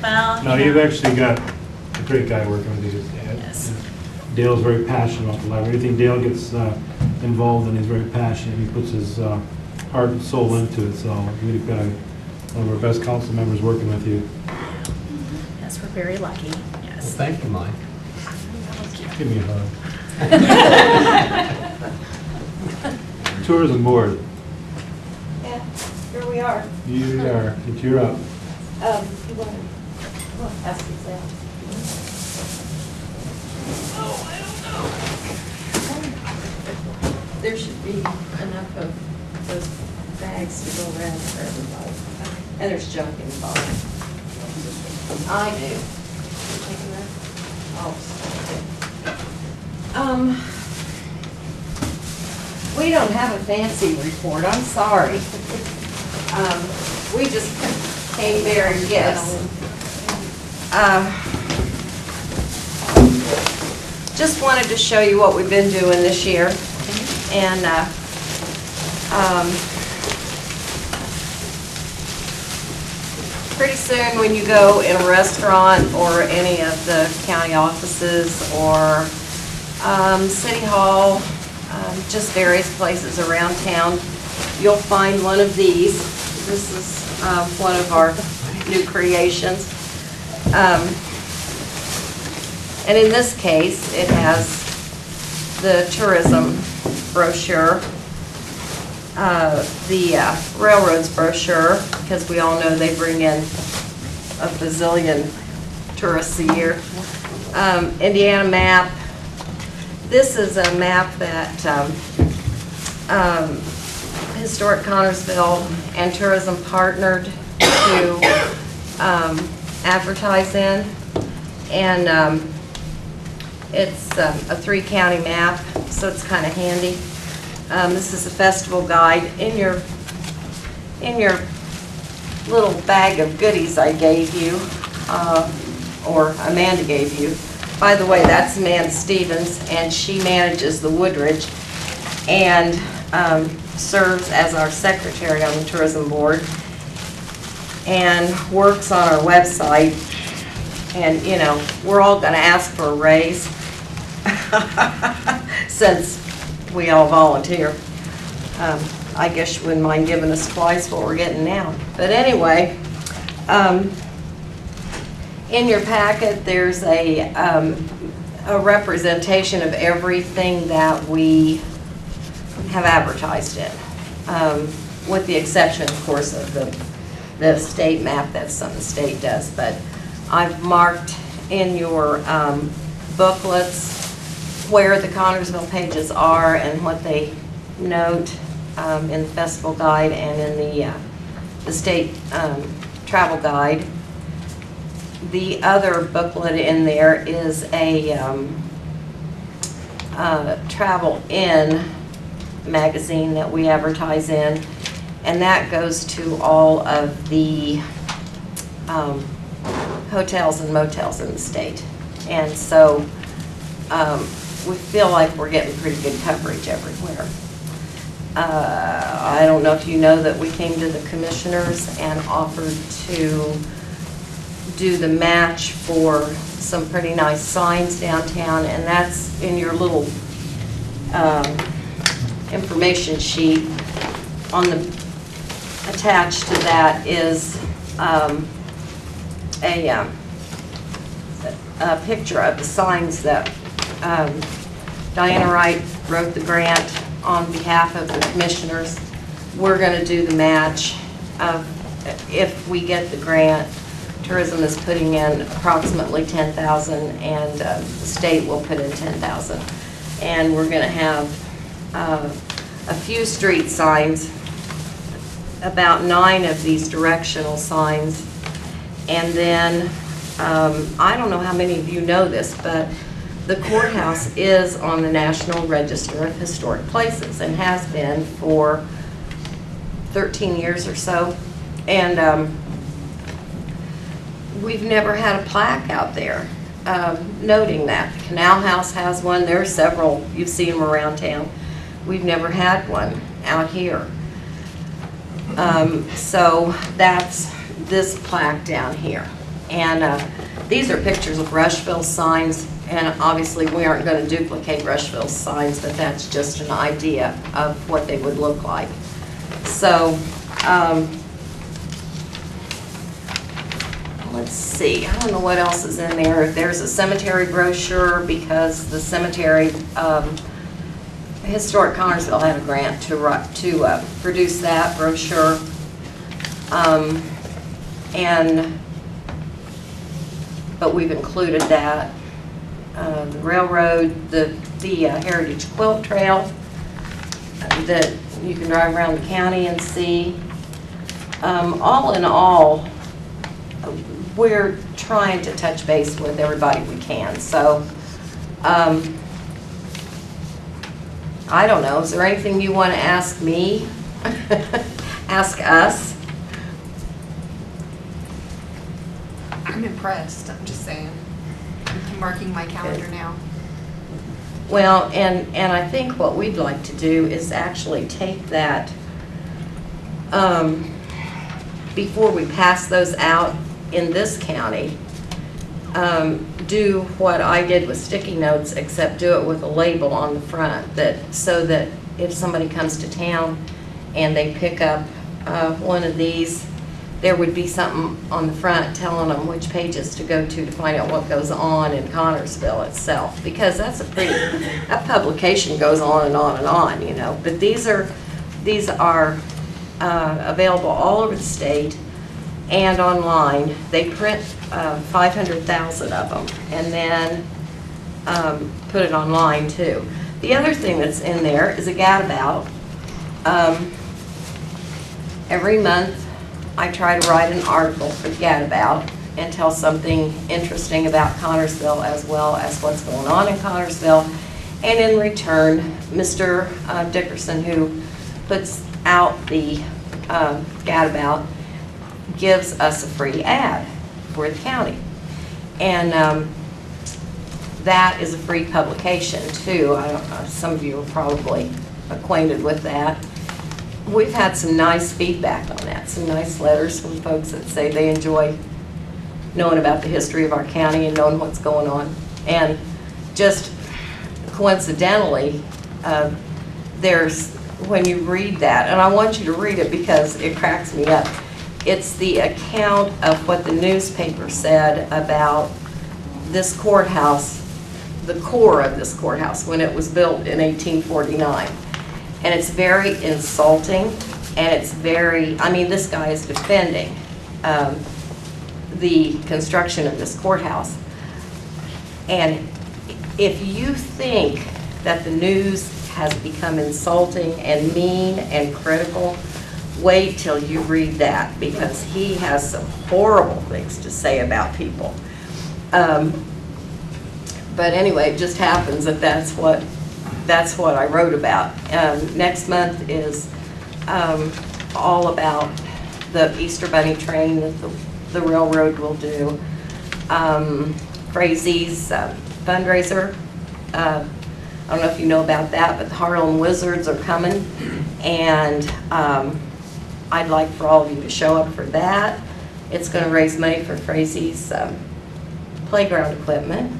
Well,
No, you've actually got a great guy working with you.
Yes.
Dale's very passionate about the library. Anything Dale gets involved in, he's very passionate. He puts his heart and soul into it. So we've got one of our best council members working with you.
yes, we're very lucky.
Well,
Yes.
thank you, Mike.
Give me a hug. Tourism board.
Yeah, here we are.
You are. You're up.
You want to pass these out? Oh, I don't know. There should be enough of those bags to go around for everybody. And there's junk in the bottom. I do. You taking that? Oh. We don't have a fancy report, I'm sorry. We just came bearing gifts. Just wanted to show you what we've been doing this year. And pretty soon when you go in a restaurant or any of the county offices or City Hall, just various places around town, you'll find one of these. This is one of our new creations. And in this case, it has the tourism brochure, the railroads brochure, because we all know they bring in a bazillion tourists a year. Indiana map. This is a map that Historic Connersville and Tourism partnered to advertise in. And it's a 3-county map, so it's kind of handy. This is a festival guide. In your little bag of goodies I gave you, or Amanda gave you. By the way, that's Amanda Stevens, and she manages the Woodridge and serves as our secretary on the tourism board and works on our website. And, you know, we're all going to ask for a raise since we all volunteer. I guess you wouldn't mind giving us twice what we're getting now. But anyway, in your packet, there's a representation of everything that we have advertised in, with the exception, of course, of the state map. That's something the state does. But I've marked in your booklets
where the Connersville pages are and what they note in the festival guide and in the state travel guide. The other booklet in there is a Travel In magazine that we advertise in, and that goes to all of the hotels and motels in the state. And so we feel like we're getting pretty good coverage everywhere. I don't know if you know that we came to the commissioners and offered to do the match for some pretty nice signs downtown, and that's in your little information sheet. On the attached to that is a picture of the signs that Diana Wright wrote the grant on behalf of the commissioners. We're going to do the match if we get the grant. Tourism is putting in approximately $10,000, and the state will put in $10,000. And we're going to have a few street signs, about 9 of these directional signs, and then I don't know how many of you know this, but the courthouse is on the National Register of Historic Places and has been for 13 years or so. And we've never had a plaque out there noting that. The Canal House has one. There are several. You've seen them around town. We've never had one out here. So that's this plaque down here. And these are pictures of Rushville signs, and obviously we aren't going to duplicate Rushville's signs, but that's just an idea of what they would look like. So let's see, I don't know what else is in there. There's a cemetery brochure, because the cemetery, Historic Connersville had a grant to produce that brochure. But we've included that. The railroad, the Heritage Quilt Trail that you can drive around the county and see. All in all, we're trying to touch base with everybody we can. So, I don't know, is there anything you want to ask me? Ask us?
I'm impressed, I'm just saying. I'm marking my calendar now.
Well, and I think what we'd like to do is actually take that, before we pass those out in this county, do what I did with sticky notes, except do it with a label on the front, so that if somebody comes to town and they pick up one of these, there would be something on the front telling them which pages to go to find out what goes on in Connersville itself, because that's that publication goes on and on and on, you know. But these are available all over the state and online. They print 500,000 of them and then put it online too. The other thing that's in there is a gadabout. Every month I try to write an article for Gadabout and tell something interesting about Connersville as well as what's going on in Connersville. And in return, Mr. Dickerson, who puts out the Gadabout, gives us a free ad for the county. And that is a free publication too. I don't know, some of you are probably acquainted with that. We've had some nice feedback on that, some nice letters from folks that say they enjoy knowing about the history of our county and knowing what's going on. And just coincidentally, there's, when you read that, and I want you to read it because it cracks me up, it's the account of what the newspaper said about this courthouse, the core of this courthouse, when it was built in 1849. And it's very insulting, and it's very, I mean, this guy is defending the construction of this courthouse. And if you think that the news has become insulting and mean and critical, wait till you read that, because he has some horrible things to say about people. But anyway, it just happens that that's what I wrote about. Next month is all about the Easter Bunny train that the railroad will do. Frazie's fundraiser. I don't know if you know about that, but the Harlem Wizards are coming, and I'd like for all of you to show up for that. It's going to raise money for Frazie's playground equipment.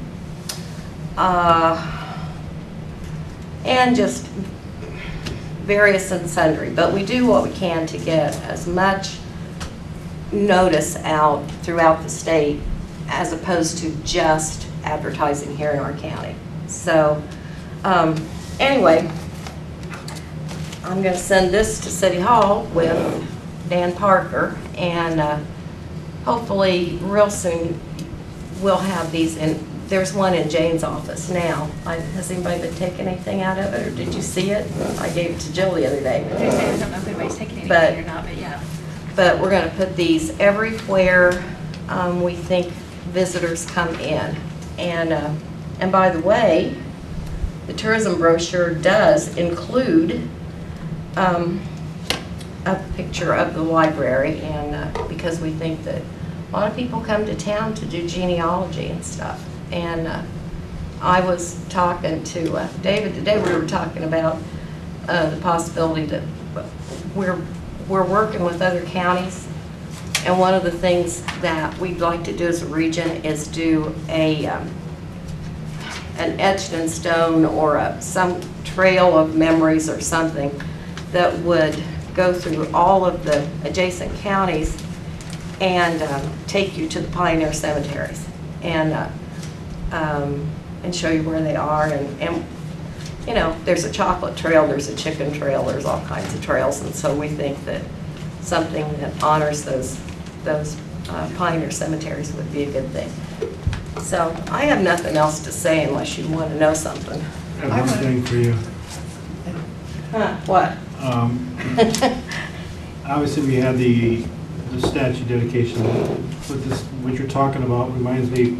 And just various and sundry. But we do what we can to get as much notice out throughout the state as opposed to just advertising here in our county. So anyway, I'm going to send this to City Hall with Dan Parker, and hopefully real soon we'll have these in. There's one in Jane's office now. Has anybody been taking anything out of it, or did you see it? I gave it to Jill the other day.
I don't know if anybody's taking anything or not, but yeah.
But we're going to put these everywhere we think visitors come in. And by the way, the tourism brochure does include a picture of the library, and because we think that a lot of people come to town to do genealogy and stuff. And I was talking to David today. We were talking about the possibility that we're working with other counties, and one of the things that we'd like to do as a region is do an etched in stone or some trail of memories or something that would go through all of the adjacent counties and take you to the pioneer cemeteries and show you where they are. And you know, there's a chocolate trail, there's a chicken trail, there's all kinds of trails, and so we think that something that honors those pioneer cemeteries would be a good thing. So I have nothing else to say unless you want to know something.
I have one thing for you.
What?
Obviously, we had the statue dedication, but this, what you're talking about reminds me,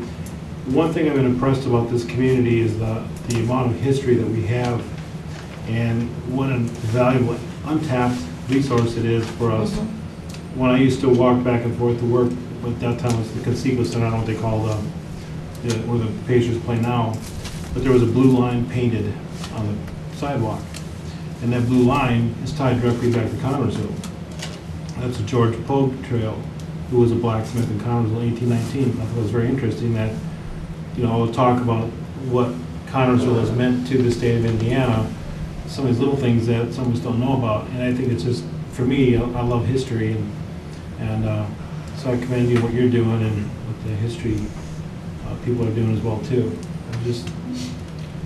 one thing I've been impressed about this community is the amount of history that we have, and what a valuable, untapped resource it is for us. When I used to walk back and forth to work, at that time it was the Conseco Center, I don't know what they call where the Pacers play now, but there was a blue line painted on the sidewalk. And that blue line is tied directly back to Connersville. That's a George Pogue Trail, who was a blacksmith in Connersville in 1819. I thought it was very interesting that, you know, we'll talk about what Connersville has meant to the state of Indiana, some of these little things that some of us don't know about. And I think it's just, for me, I love history, and so I commend you what you're doing and what the history people are doing as well too.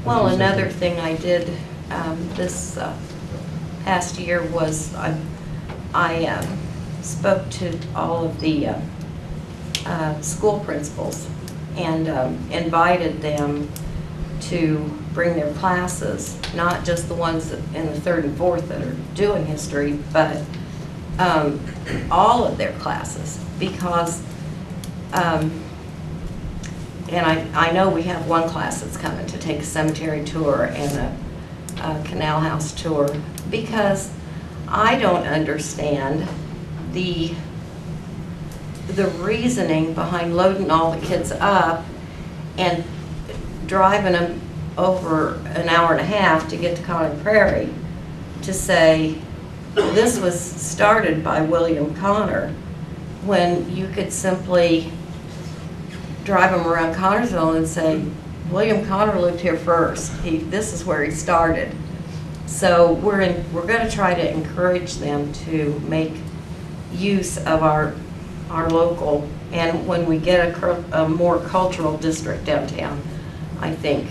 Well, another thing I did this past year was I spoke to all of the school principals and invited them to bring their classes, not just the ones in the 3rd and 4th that are doing history, but all of their classes, because and I know we have one class that's coming to take a cemetery tour and a canal house tour, because I don't understand the reasoning behind loading all the kids up and driving them over an hour and a half to get to Conner Prairie to say this was started by William Conner, when you could simply drive them around Connersville and say, William Conner lived here first. This is where he started. So we're going to try to encourage them to make use of our local, and when we get a more cultural district downtown, I think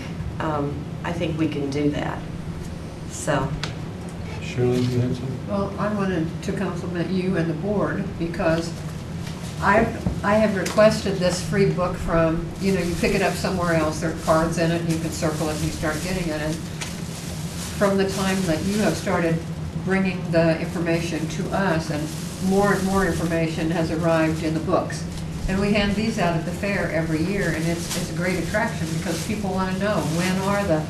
we can do that. So.
Shirley, you had something?
Well, I wanted to compliment you and the board, because I have requested this free book from, you pick it up somewhere else, there are cards in it, and you can circle it and you start getting it. And from the time that you have started bringing the information to us, and more information has arrived in the books. And we hand these out at the fair every year, and it's a great attraction because people want to know when are the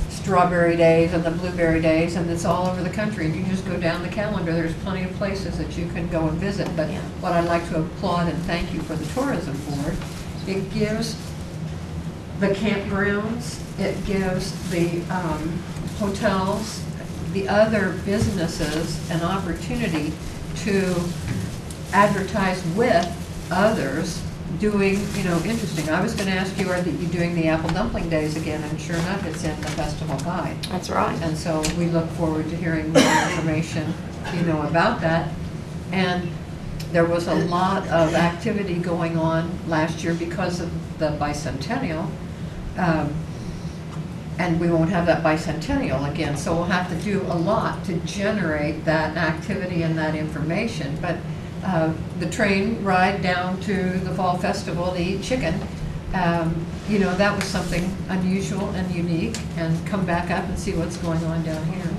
strawberry days and the blueberry days, and it's all over the country. And you just go down the calendar, there's plenty of places that you can go and visit. But what I'd like to applaud and thank you for the tourism board, it gives the campgrounds, it gives the hotels, the other businesses an opportunity to advertise with others doing, interesting. I was going to ask you, are you doing the apple dumpling days again? And sure enough, it's in the festival guide.
That's right.
And so we look forward to hearing more information, about that. And there was a lot of activity going on last year because of the bicentennial. And we won't have that bicentennial again, so we'll have to do a lot to generate that activity and that information. But the train ride down to the fall festival to eat chicken, that was something unusual and unique, and come back up and see what's going on down here.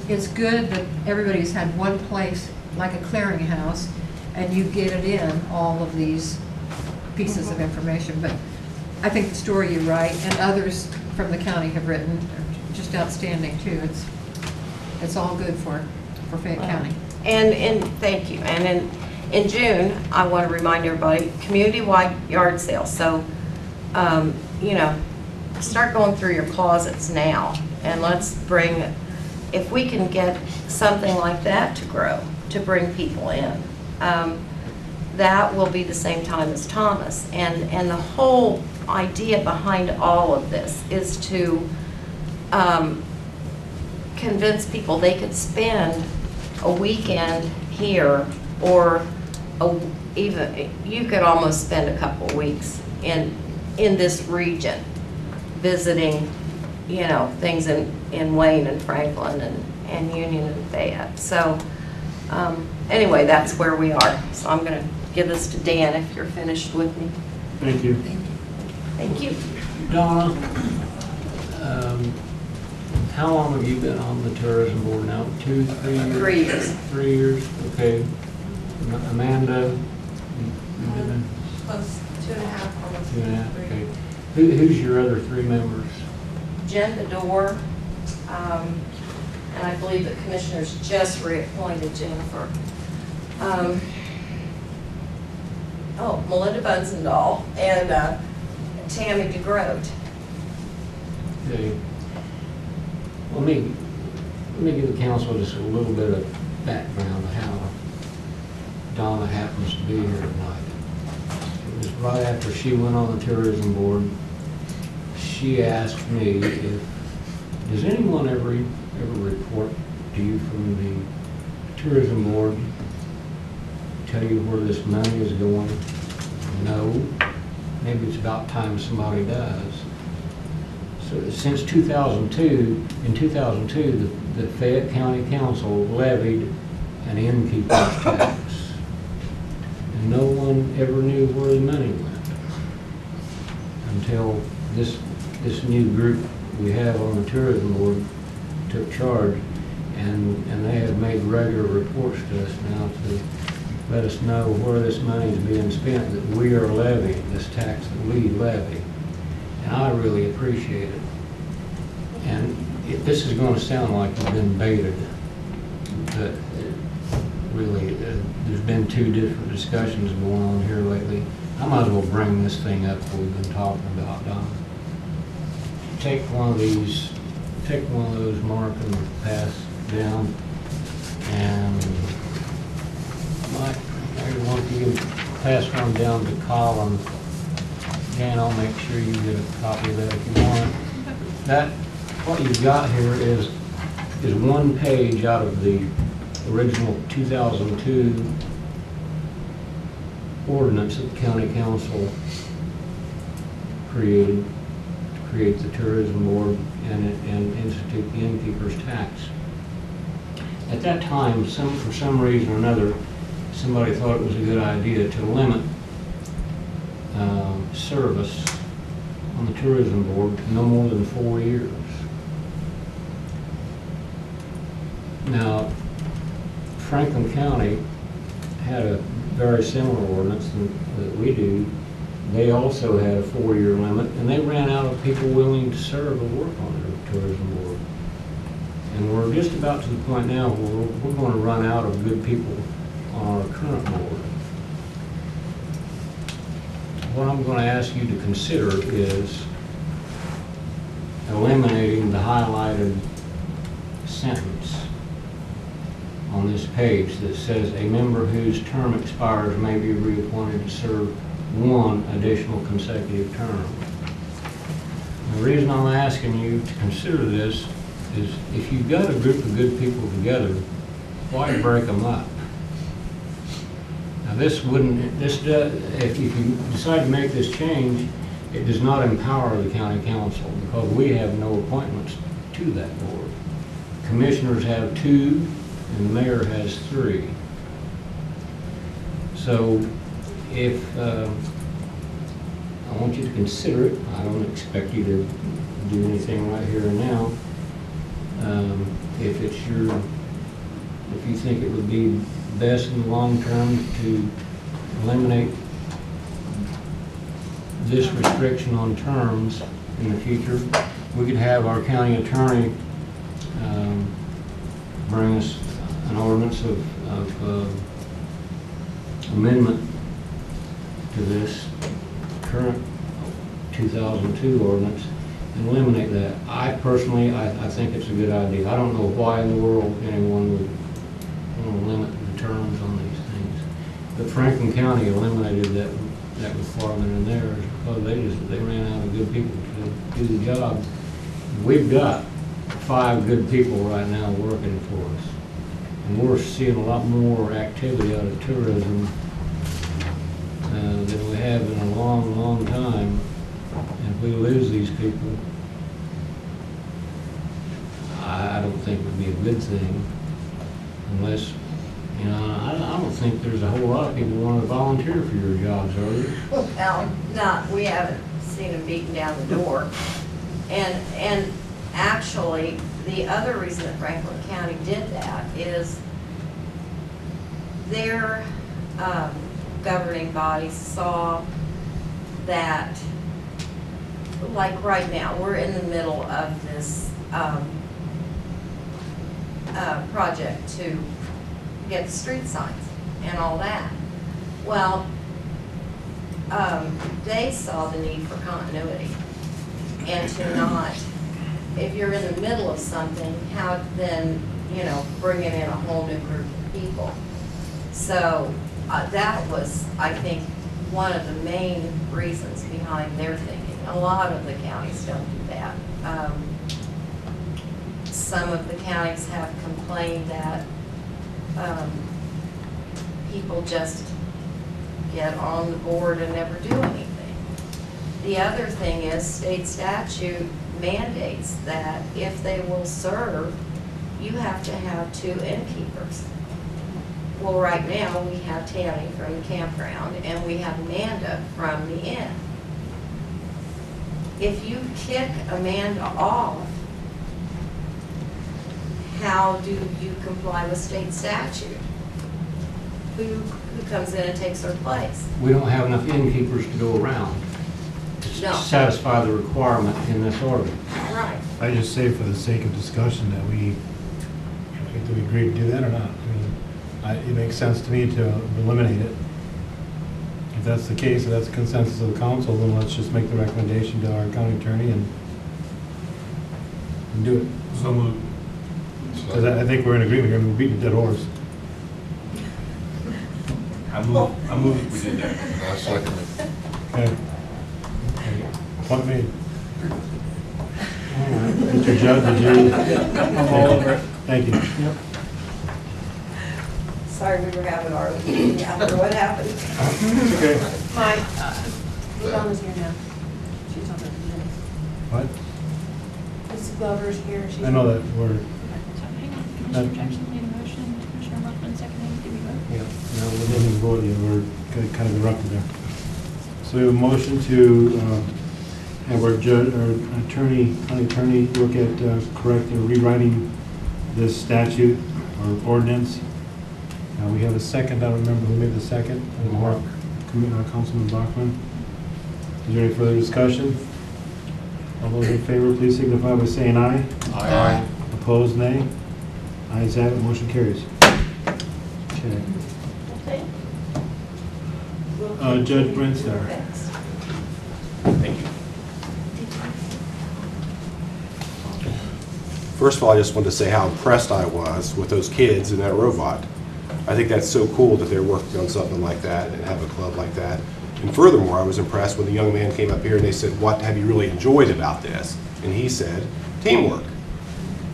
It's good that everybody's had one place, like a clearinghouse, and you get it in, all of these pieces of information. But I think the story you write, and others from the county have written, are just outstanding too. It's all good for Fayette County.
And thank you. And in June, I want to remind everybody, community-wide yard sale. So, start going through your closets now, and let's bring, if we can get something like that to grow, to bring people in, that will be the same time as Thomas. And the whole idea behind all of this is to convince people they could spend a weekend here, or even you could almost spend a couple of weeks in this region visiting, things in Wayne and Franklin and Union and Fayette. So anyway, that's where we are. So I'm going to give this to Dan if you're finished with me.
Thank you.
Thank you.
Donna, how long have you been on the tourism board now? 2, 3 years?
3 years.
3 years, okay. Amanda?
Close, 2.5, almost
2.5, okay. Who's your other 3 members?
Jen Bedore, and I believe the commissioners just reappointed Jennifer. Melinda Bunsendahl and Tammy DeGroat.
Okay. Let me give the council just a little bit of background of how Donna happens to be here tonight. It was right after she went on the tourism board. She asked me does anyone ever report to you from the tourism board, tell you where this money is going? No. Maybe it's about time somebody does. So since 2002, the Fayette County Council levied an innkeeper's tax. And no one ever knew where the money went until this new group we have on the tourism board took charge, and they have made regular reports to us now to let us know where this money is being spent, that we are levying, this tax that we levy. And I really appreciate it. And this is going to sound like it's been baited, but really, there's been 2 different discussions going on here lately. I might as well bring this thing up that we've been talking about, Don. Take one of those, mark and pass down, and maybe one of you can pass one down to Colin. Dan, I'll make sure you get a copy of that if you want. That, what you've got here is one page out of the original 2002 ordinance that the county council created to create the tourism board and institute the innkeeper's tax. At that time, for some reason or another, somebody thought it was a good idea to limit service on the tourism board to no more than 4 years. Now, Franklin County had a very similar ordinance that we do. They also had a 4-year limit, and they ran out of people willing to serve and work on their tourism board. And we're just about to the point now where we're going to run out of good people on our current board. What I'm going to ask you to consider is eliminating the highlighted sentence on this page that says a member whose term expires may be reappointed to serve one additional consecutive term. The reason I'm asking you to consider this is if you've got a group of good people together, why break them up? Now if you decide to make this change, it does not empower the county council because we have no appointments to that board. Commissioners have 2 and the mayor has 3. So if, I want you to consider it, I don't expect you to do anything right here and now. If you think it would be best in the long term to eliminate this restriction on terms in the future, we could have our county attorney bring us an ordinance of amendment to this current 2002 ordinance and eliminate that. I personally, I think it's a good idea. I don't know why in the world anyone would want to limit the terms on these things. But Franklin County eliminated that requirement in theirs because they ran out of good people to do the job. We've got 5 good people right now working for us. And we're seeing a lot more activity out of tourism than we have in a long, long time. And if we lose these people, I don't think it would be a good thing unless, I don't think there's a whole lot of people who want to volunteer for your jobs, are there?
Well, we haven't seen them beaten down the door. And actually, the other reason that Franklin County did that is their governing bodies saw that, like right now, we're in the middle of this project to get the street signs and all that. Well, they saw the need for continuity and to not, if you're in the middle of something, how then, bringing in a whole new group of people. So that was, I think, one of the main reasons behind their thinking. A lot of the counties don't do that. Some of the counties have complained that people just get on the board and never do anything. The other thing is state statute mandates that if they will serve, you have to have 2 innkeepers. Well, right now, we have Tammy from the campground, and we have Amanda from the inn. If you kick Amanda off, how do you comply with state statute? Who comes in and takes her place?
We don't have enough innkeepers to go around to
No.
satisfy the requirement in this ordinance.
Right.
I just say for the sake of discussion that do we agree to do that or not? It makes sense to me to eliminate it. If that's the case, if that's the consensus of the council, then let's just make the recommendation to our county attorney and do it.
So moved.
Because I think we're in agreement here, we're beating a dead horse.
I move we did that.
I second it.
Okay. Point made. All right. Mr. Judd, did you? I'm all over it. Thank you. Yep.
Sorry, we were having our meeting after what happened.
Okay.
Mike, Luana's here now. She's on the agenda.
What?
Mrs. Glover's here. She's
I know that we're,
Hang on, Commissioner Jackson made a motion, Commissioner Muffin seconded, did we vote?
Yeah. Now, the
wasn't voted, we were kind of erupted there. So we have a motion to have our judge, our county attorney look at correcting or rewriting this statute or ordinance. We have a second, I don't remember who made the second.
Mark.
Councilman Bachman. Is there any further discussion? All those in favor, please signify by saying aye.
Aye.
Opposed, nay. Ayes have it, motion carries. Okay. Judge Brentstar.
Thank you. First of all, I just wanted to say how impressed I was with those kids in that robot. I think that's so cool that they're working on something like that and have a club like that. And furthermore, I was impressed when the young man came up here and they said, "What have you really enjoyed about this?" And he said, "Teamwork."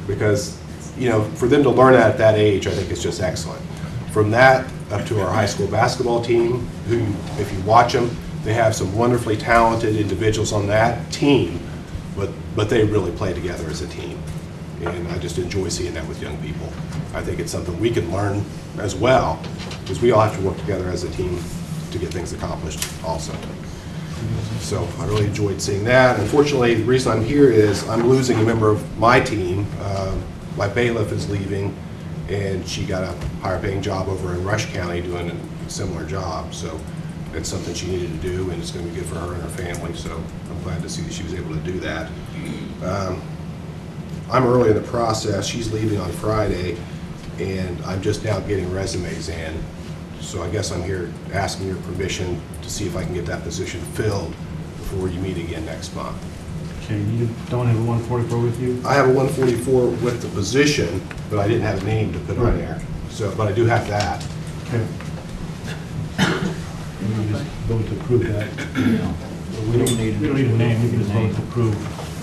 Because, you know, for them to learn that at that age, I think it's just excellent. From that up to our high school basketball team, who, if you watch them, they have some wonderfully talented individuals on that team, but they really play together as a team. And I just enjoy seeing that with young people. I think it's something we can learn as well, because we all have to work together as a team to get things accomplished also. So I really enjoyed seeing that. Unfortunately, the reason I'm here is I'm losing a member of my team. My bailiff is leaving, and she got a higher paying job over in Rush County doing a similar job. So it's something she needed to do, and it's going to be good for her and her family. So I'm glad to see that she was able to do that. I'm early in the process. She's leaving on Friday, and I'm just now getting resumes in. So I guess I'm here asking your permission to see if I can get that position filled before you meet again next month.
Okay, you don't have a 144 with you?
I have a 144 with the position, but I didn't have a name to put on
Right.
there. So, but I do have that.
Okay. You just vote to approve that. We don't need a name, you can just vote to approve.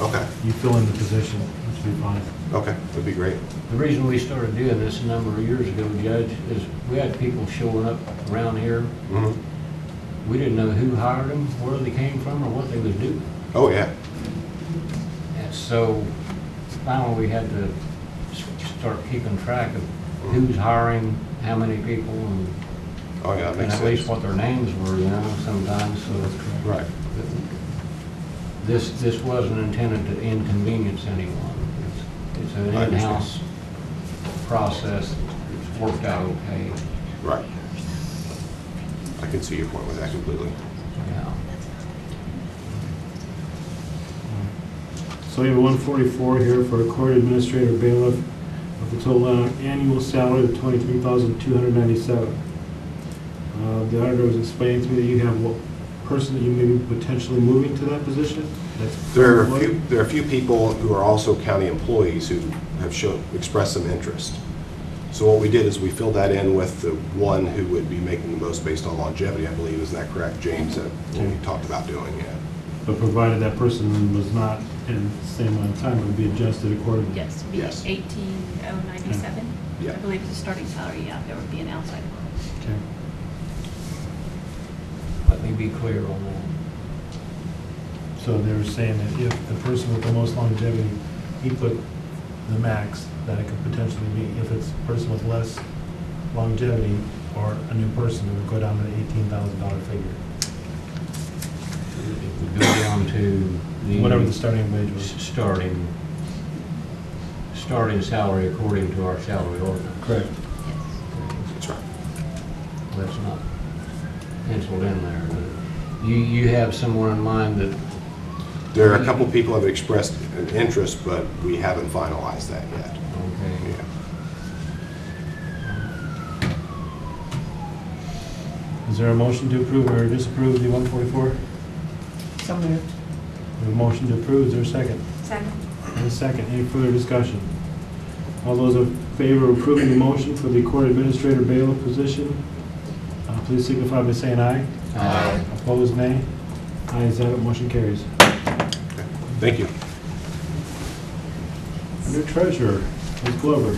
Okay.
You fill in the position, which will be fine.
Okay, that'd be great.
The reason we started doing this a number of years ago, Judge, is we had people showing up around here.
Mm-hmm.
We didn't know who hired them, where they came from, or what they was doing.
Oh, yeah.
And so finally we had to start keeping track of who's hiring, how many people, and,
Oh, yeah, that
and
makes
at
sense.
least what their names were, you know, sometimes, so.
Right.
This wasn't intended to inconvenience anyone. It's an
I understand.
in-house process. It's worked out okay.
Right. I can see your point with that completely.
Yeah.
So we have a 144 here for a court administrator bailiff with a total annual salary of $23,297. The auditor was explaining to me that you have a person that you may be potentially moving to that position?
There are a few people who are also county employees who have expressed some interest. So what we did is we filled that in with the one who would be making the most based on longevity, I believe. Is that correct, James? That we talked about doing, yeah.
But provided that person was not in the same amount of time, it would be adjusted accordingly?
Yes, it'd be
Yes.
18,097.
Yeah.
I believe it's the starting salary, yeah, there would be an outside.
Okay.
Let me be clear on that.
So they were saying that if the person with the most longevity, he put the max that it could potentially be. If it's a person with less longevity or a new person, it would go down to the $18,000 figure.
It would go down to the...
Whatever the starting wage was.
Starting salary according to our salary ordinance.
Correct.
That's right.
That's not penciled in there. But you have someone in mind that...
There are a couple people have expressed an interest, but we haven't finalized that yet.
Okay.
Yeah.
Is there a motion to approve or disapprove the 144?
So moved.
We have a motion to approve, is there a second?
Second.
And a second, any further discussion? All those in favor of approving the motion for the court administrator bailiff position, please signify by saying aye.
Aye.
Opposed, nay. Ayes have it, motion carries.
Thank you.
New treasurer, Ms. Glover.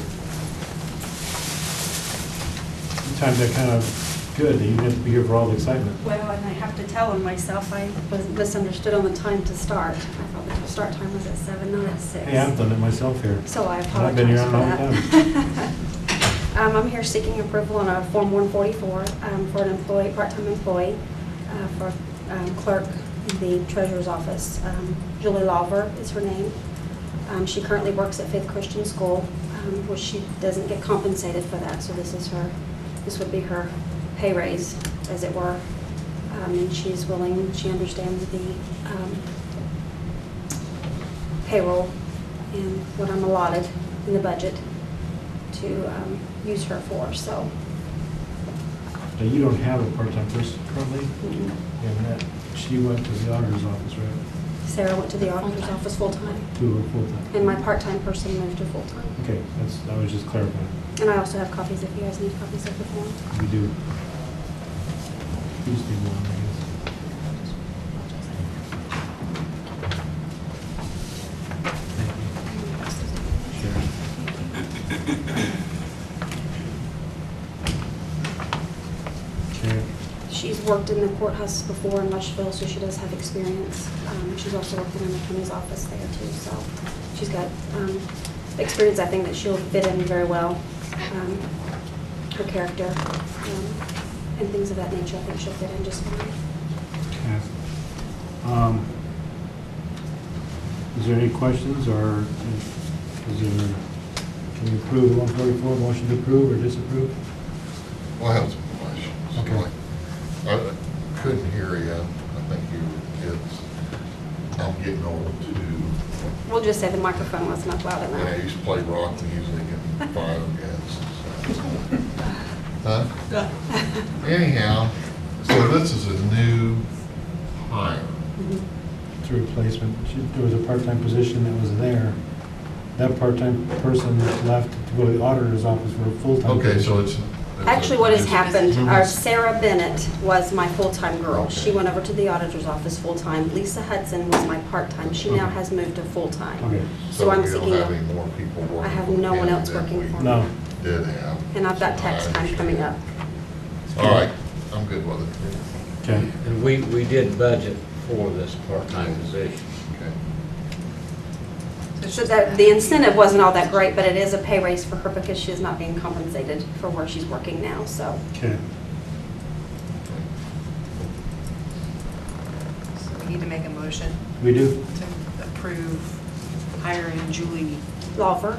Sometimes they're kind of good, that you have to be here for all the excitement.
Well, and I have to tell them myself, I was misunderstood on the time to start. I thought the start time was at 7, not at 6.
Hey, I've done it myself here.
So I
I've been here a long
apologize for
time.
that. I'm here seeking approval on a Form 144 for an employee, part-time employee, for clerk in the treasurer's office. Julie Lawver is her name. She currently works at Faith Christian School, which she doesn't get compensated for that, so this would be her pay raise, as it were. And she's willing, she understands the payroll and what I'm allotted in the budget to use her for, so.
Now, you don't have a part-time person currently?
Mm-hmm.
And that, she went to the auditor's office, right?
Sarah went to the auditor's office full-time,
To her full-time?
and my part-time person moved to full-time.
Okay, I was just clarifying.
And I also have copies if you guys need copies of the form.
We do. We just need one, I guess. Okay.
She's worked in the courthouse before in Rushville, so she does have experience. She's also worked in the attorney's office there too, so she's got experience. I think that she'll fit in very well. Her character and things of that nature, I think she'll fit in just fine.
Okay. Is there any questions, or can we approve the 144, motion to approve or disapprove?
Well, I have some questions.
Okay.
I couldn't hear you. I think I'm getting old too.
We'll just say the microphone wasn't up loud
And I
enough.
used to play rock music and fire gas. Huh? Anyhow, so this is a new hire.
It's a replacement. There was a part-time position that was there. That part-time person left to go to the auditor's office for a full-time.
Okay, so it's.
Actually, what has happened, our Sarah Bennett was my full-time girl. She went over to the auditor's office full-time. Lisa Hudson was my part-time. She now has moved to full-time.
Okay.
So I'm
you don't
seeking,
have any more people working?
I have
for
no one
Ken
else
than
working
we
for me.
No.
Did have.
And I've got tax time coming up.
All right, I'm good with it.
Okay.
And we did budget for this part-time position.
Okay.
So that, the incentive wasn't all that great, but it is a pay raise for her because she is not being compensated for where she's working now, so.
Okay.
So we need to make a motion
We do.
to approve hiring Julie
Lawver.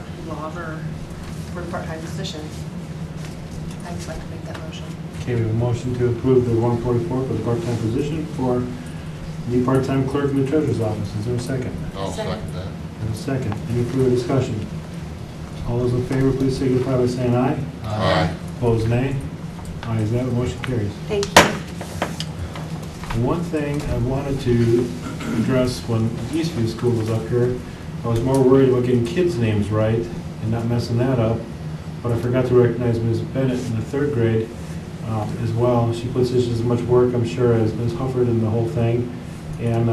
for the part-time position. I would like to make that motion.
Okay, we have a motion to approve the 144 for the part-time position for the part-time clerk in the treasurer's office. Is there a second?
I'll second that.
And a second. Any further discussion? All those in favor, please signify by saying aye.
Aye.
Opposed, nay. Ayes have it, motion carries.
Thank you.
One thing I wanted to address when Eastview School was up here, I was more worried about getting kids' names right and not messing that up, but I forgot to recognize Ms. Bennett in the third grade as well. She puts just as much work, I'm sure, as Ms. Hufford in the whole thing, and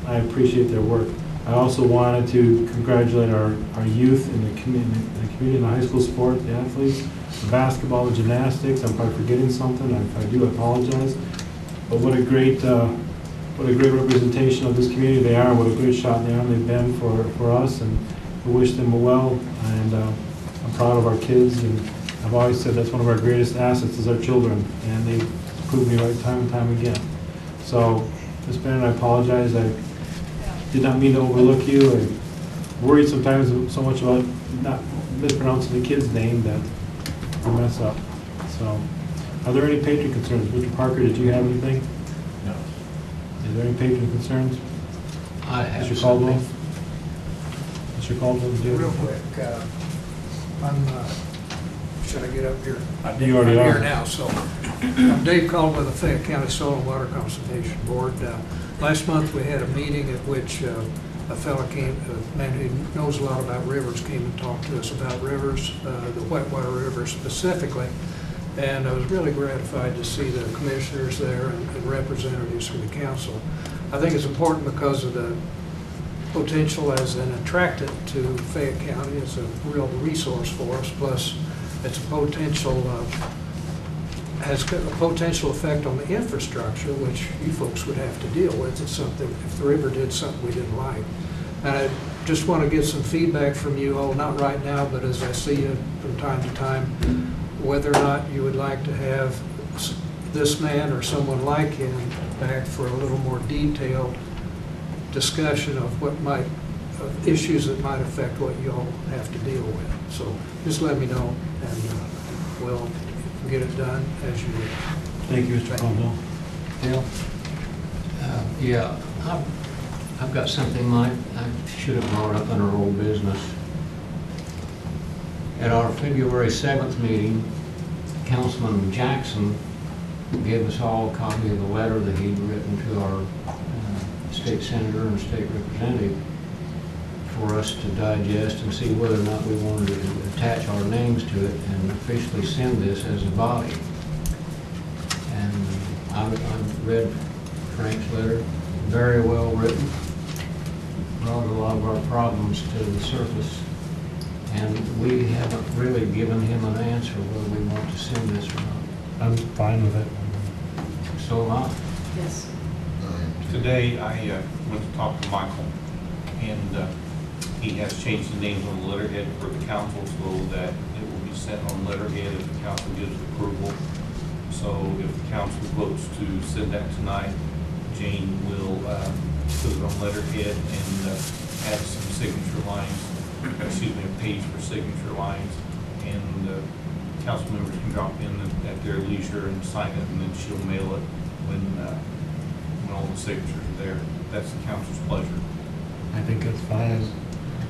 I appreciate their work. I also wanted to congratulate our youth in the community, in the high school sport, the athletes, the basketball, the gymnastics. I'm probably forgetting something. If I do, I apologize. But what a great representation of this community they are. What a great shot in the arm they've been for us, and we wish them well. And I'm proud of our kids. And I've always said that's one of our greatest assets is our children, and they've proved me right time and time again. So, Ms. Bennett, I apologize. I did not mean to overlook you. I worried sometimes so much about not mispronouncing the kid's name that we mess up. So, are there any patron concerns? Mr. Parker, did you have anything?
No.
Is there any patron concerns?
I have
Mr. Caldwell?
something.
Mr. Caldwell, did you have
Real
anything?
quick, should I get up here?
You already
I'm
are.
here now, so. I'm Dave Caldwell with the Fayette County Soil and Water Conservation Board. Last month, we had a meeting at which a fellow came, a man who knows a lot about rivers, came and talked to us about rivers, the Whitewater River specifically. And I was really gratified to see the commissioners there and representatives from the council. I think it's important because of the potential as an attractant to Fayette County. It's a real resource for us. Plus, it's a potential, has a potential effect on the infrastructure, which you folks would have to deal with. It's something, if the river did something we didn't like. And I just want to get some feedback from you all, not right now, but as I see you from time to time, whether or not you would like to have this man or someone like him back for a little more detailed discussion of what might, of issues that might affect what you all have to deal with. So just let me know, and we'll get it done as you wish.
Thank you, Mr. Caldwell. Dale?
Yeah, I've got something I should have brought up under old business. At our February 7th meeting, Councilman Jackson gave us all a copy of the letter that he'd written to our state senator and state representative for us to digest and see whether or not we wanted to attach our names to it and officially send this as a body. And I've read Frank's letter, very well written, brought a lot of our problems to the surface, and we haven't really given him an answer whether we want to send this or not.
I'm fine with it.
So am I.
Yes.
Today, I went to talk to Michael, and he has changed the names on the letterhead for the council so that it will be sent on letterhead if the council gives approval. So if the council votes to send that tonight, Jane will put it on letterhead and add some signature lines, excuse me, a page for signature lines, and council members can drop in at their leisure and sign it, and then she'll mail it when all the signatures are there. That's the council's pleasure.
I think that's fine.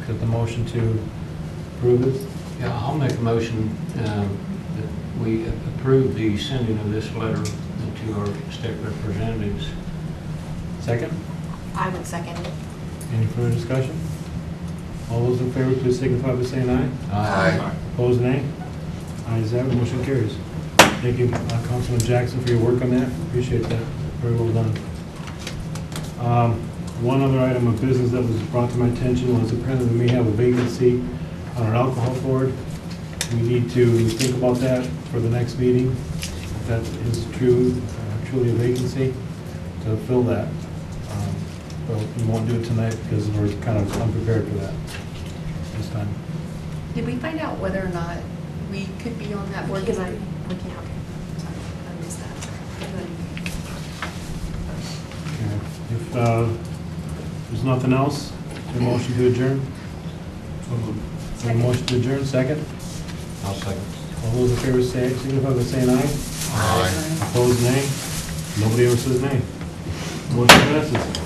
Accept the motion to approve this.
Yeah, I'll make a motion that we approve the sending of this letter to our state representatives.
Second?
I would second it.
Any further discussion? All those in favor, please signify by saying aye.
Aye.
Opposed, nay? Ayes have it, motion carries. Thank you, Councilman Jackson, for your work on that. Appreciate that. Very well done. One other item of business that was brought to my attention was apparently we may have a vacancy on our alcohol board. We need to think about that for the next meeting, if that is true, truly a vacancy, to fill that. But we won't do it tonight because we're kind of unprepared for that this time.
Did we find out whether or not we could be on that board? Because I can't. Sorry, I missed that.
Okay. If there's nothing else, a motion to adjourn? A motion to adjourn, second?
I'll second.
All those in favor say, signify by saying aye.
Aye.
Opposed, nay. Nobody ever says nay. Motion passes.